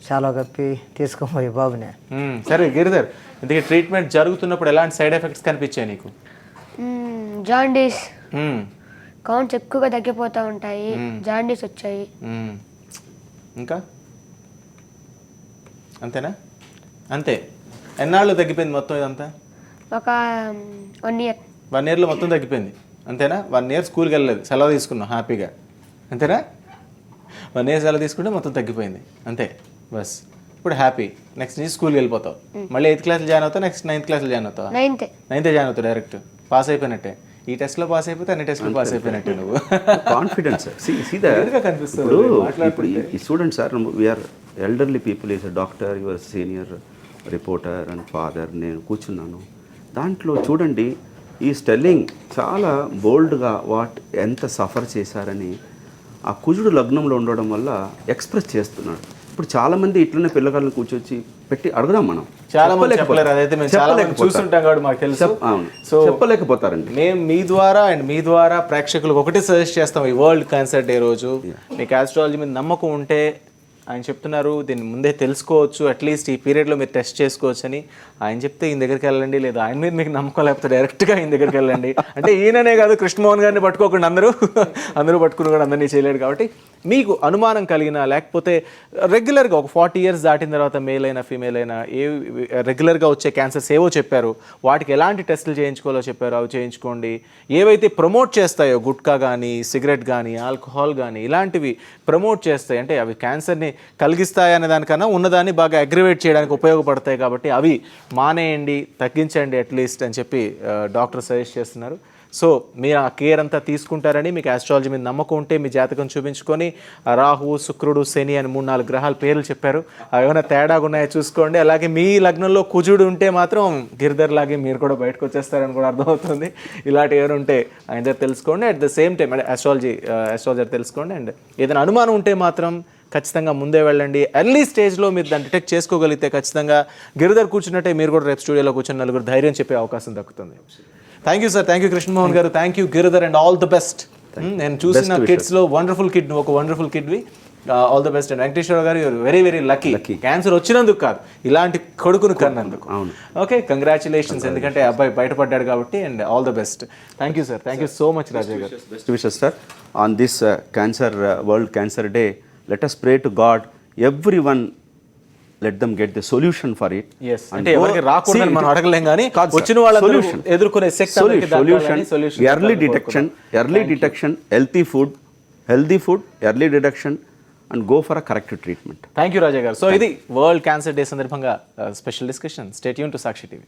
చాలా కప్పి తీసుకుపోయి బాబునే. సరే గిరిధర్, ఇందుకే ట్రీట్మెంట్ జరుగుతున్నప్పుడు ఎలాంటి సైడ్ ఎఫెక్ట్స్ కనిపించాయి నీకు? జాండీస్, కౌంట్స్ ఎక్కువగా తగ్గిపోతూ ఉంటాయి, జాండీస్ వచ్చాయి. ఇంకా అంతేనా? అంతే. ఎన్నాళ్ళు తగ్గిపోయింది మొత్తం ఇదంతా? ఒక 1 year. 1 yearలో మొత్తం తగ్గిపోయింది అంతేనా? 1 year స్కూల్కి వెళ్ళలేదు, సెలవు తీసుకున్నాం హ్యాపీగా, అంతేనా? 1 year సెలవు తీసుకుంటే మొత్తం తగ్గిపోయింది అంతే బస్. ఇప్పుడు హ్యాపీ. నెక్స్ట్ నుంచి స్కూల్కి వెళ్ళిపోతావు, మళ్ళీ 8th క్లాస్లో జాయిన్ అవుతావు, నెక్స్ట్ 9th క్లాస్లో జాయిన్ అవుతావు. 9th జాయిన్ అవుతావు డైరెక్ట్. పాస్ అయిపోయినట్టే. ఈ టెస్ట్లో పాస్ అయిపోతే అన్ని టెస్ట్లో పాస్ అయిపోయినట్టే నువ్వు. కాన్ఫిడెన్స్ కనిపిస్తుంది ఇప్పుడు ఈ student sir we're elderly people, is a doctor, your senior reporter and father. నేను కూర్చున్నాను దాంట్లో, చూడండి ఈ స్టెల్లింగ్ చాలా బోల్డ్గా ఎంత సఫర్ చేశారని ఆ కుజుడు లగ్నంలో ఉండడం వల్ల ఎక్స్ప్రెస్ చేస్తున్నాడు. ఇప్పుడు చాలా మంది ఇట్లనే పిల్లగాళ్ళని కూర్చొచ్చి పెట్టి అడుగుదాం మనం, చాలా మంది చెప్పలేరు. అదైతే మేము చాలా మంది చూస్తుంటాం కాబట్టి మాకు తెలుసు. సో చెప్పలేకపోతారండి. మేము మీ ద్వారా ప్రేక్షకులకు ఒకటి సజెస్ట్ చేస్తాం. ఈ వరల్డ్ క్యాన్సర్ డే రోజు మీకు ఆస్ట్రాలజీ మీద నమ్మకం ఉంటే, ఆయన చెప్తున్నారు దీన్ని ముందే తెలుసుకోవచ్చు, అట్లీస్ట్ ఈ పీరియడ్లో మీరు టెస్ట్ చేసుకోవచ్చు అని ఆయన చెప్తే ఈయన దగ్గరికి వెళ్ళండి, లేదా ఆయన మీద మీకు నమ్మకం లేకపోతే డైరెక్ట్గా ఆయన దగ్గరికి వెళ్ళండి. అంటే ఈయననే కాదు, కృష్ణమోహన్ గారిని పట్టుకోకుండా అందరూ పట్టుకుని కూడా అందరినీ చేయలేడు. కాబట్టి మీకు అనుమానం కలిగినా, లేకపోతే రెగ్యులర్గా ఒక 40 years దాటిన తర్వాత మేల్ అయినా ఫీమేల్ అయినా రెగ్యులర్గా వచ్చే క్యాన్సర్స్ ఏవో చెప్పారు, వాటికి ఎలాంటి టెస్టులు చేయించుకోవాలో చెప్పారు, అవి చేయించుకోండి. ఏవైతే ప్రమోట్ చేస్తాయో, గుట్కా కానీ, సిగరెట్ కానీ, ఆల్కహాల్ కానీ, ఇలాంటివి ప్రమోట్ చేస్తాయి, అంటే అవి క్యాన్సర్ని కలిగిస్తాయి అనే దానికన్నా ఉన్నదాన్ని బాగా అగ్రివేట్ చేయడానికి ఉపయోగపడతాయి. కాబట్టి అవి మానేయండి, తగ్గించండి అట్లీస్ట్ అని చెప్పి డాక్టర్ సజెస్ట్ చేస్తున్నారు. సో మీరు ఆ కేర్ అంతా తీసుకుంటారని, మీకు ఆస్ట్రాలజీ మీద నమ్మకం ఉంటే మీ జాతకం చూపించుకొని, రాహు, శుక్రుడు, శని అని 3-4 గ్రహాల పేర్లు చెప్పారు, అవి ఏమైనా తేడాగా ఉన్నాయో చూసుకోండి. అలాగే మీ లగ్నంలో కుజుడు ఉంటే మాత్రం గిరిధర్ లాగే మీరు కూడా బయటకు వచ్చేస్తారని కూడా అర్థమవుతుంది. ఇలాంటి ఏమైనా ఉంటే ఆయన దగ్గర తెలుసుకోండి. At the same time astrologer తెలుసుకోండి. అండ్ ఏదైనా అనుమానం ఉంటే మాత్రం ఖచ్చితంగా ముందే వెళ్ళండి. ఎర్లీ స్టేజ్లో మీరు దాన్ని డిటెక్ట్ చేసుకోగలిగితే ఖచ్చితంగా గిరిధర్ కూర్చున్నట్టే మీరు కూడా రేపు స్టూడియోలో కూర్చొని నలుగురు ధైర్యం చెప్పే అవకాశం దక్కుతుంది. Thank you sir, thank you Krishnamohan garu, thank you Giridhar, and all the best. నేను చూసిన కిడ్స్లో వండర్ఫుల్ కిడ్, ఒక వండర్ఫుల్ కిడ్వి. All the best. And Venkateswara garu, your very very lucky. Cancer వచ్చినందుకు కాదు, ఇలాంటి కొడుకును కన్నందుకు. ఓకే, కంగ్రాచులేషన్స్, ఎందుకంటే అబ్బాయి బయటపడ్డాడు కాబట్టి. And all the best. Thank you sir, thank you so much Raja garu. Best wishes sir on this cancer world cancer day. Let us pray to God. Everyone, let them get the solution for it. Yes. అంటే ఎవరికి రాకూడదని మనం అడగలేం కానీ వచ్చిన వాళ్ళందరూ ఎదుర్కొనే శక్తి అనేది దొరకాలని solution. Early detection, healthy food, early detection, and go for a corrective treatment. Thank you Raja garu. So ఇది వరల్డ్ క్యాన్సర్ డే సందర్భంగా special discussion. Stay tune to Sakshi TV.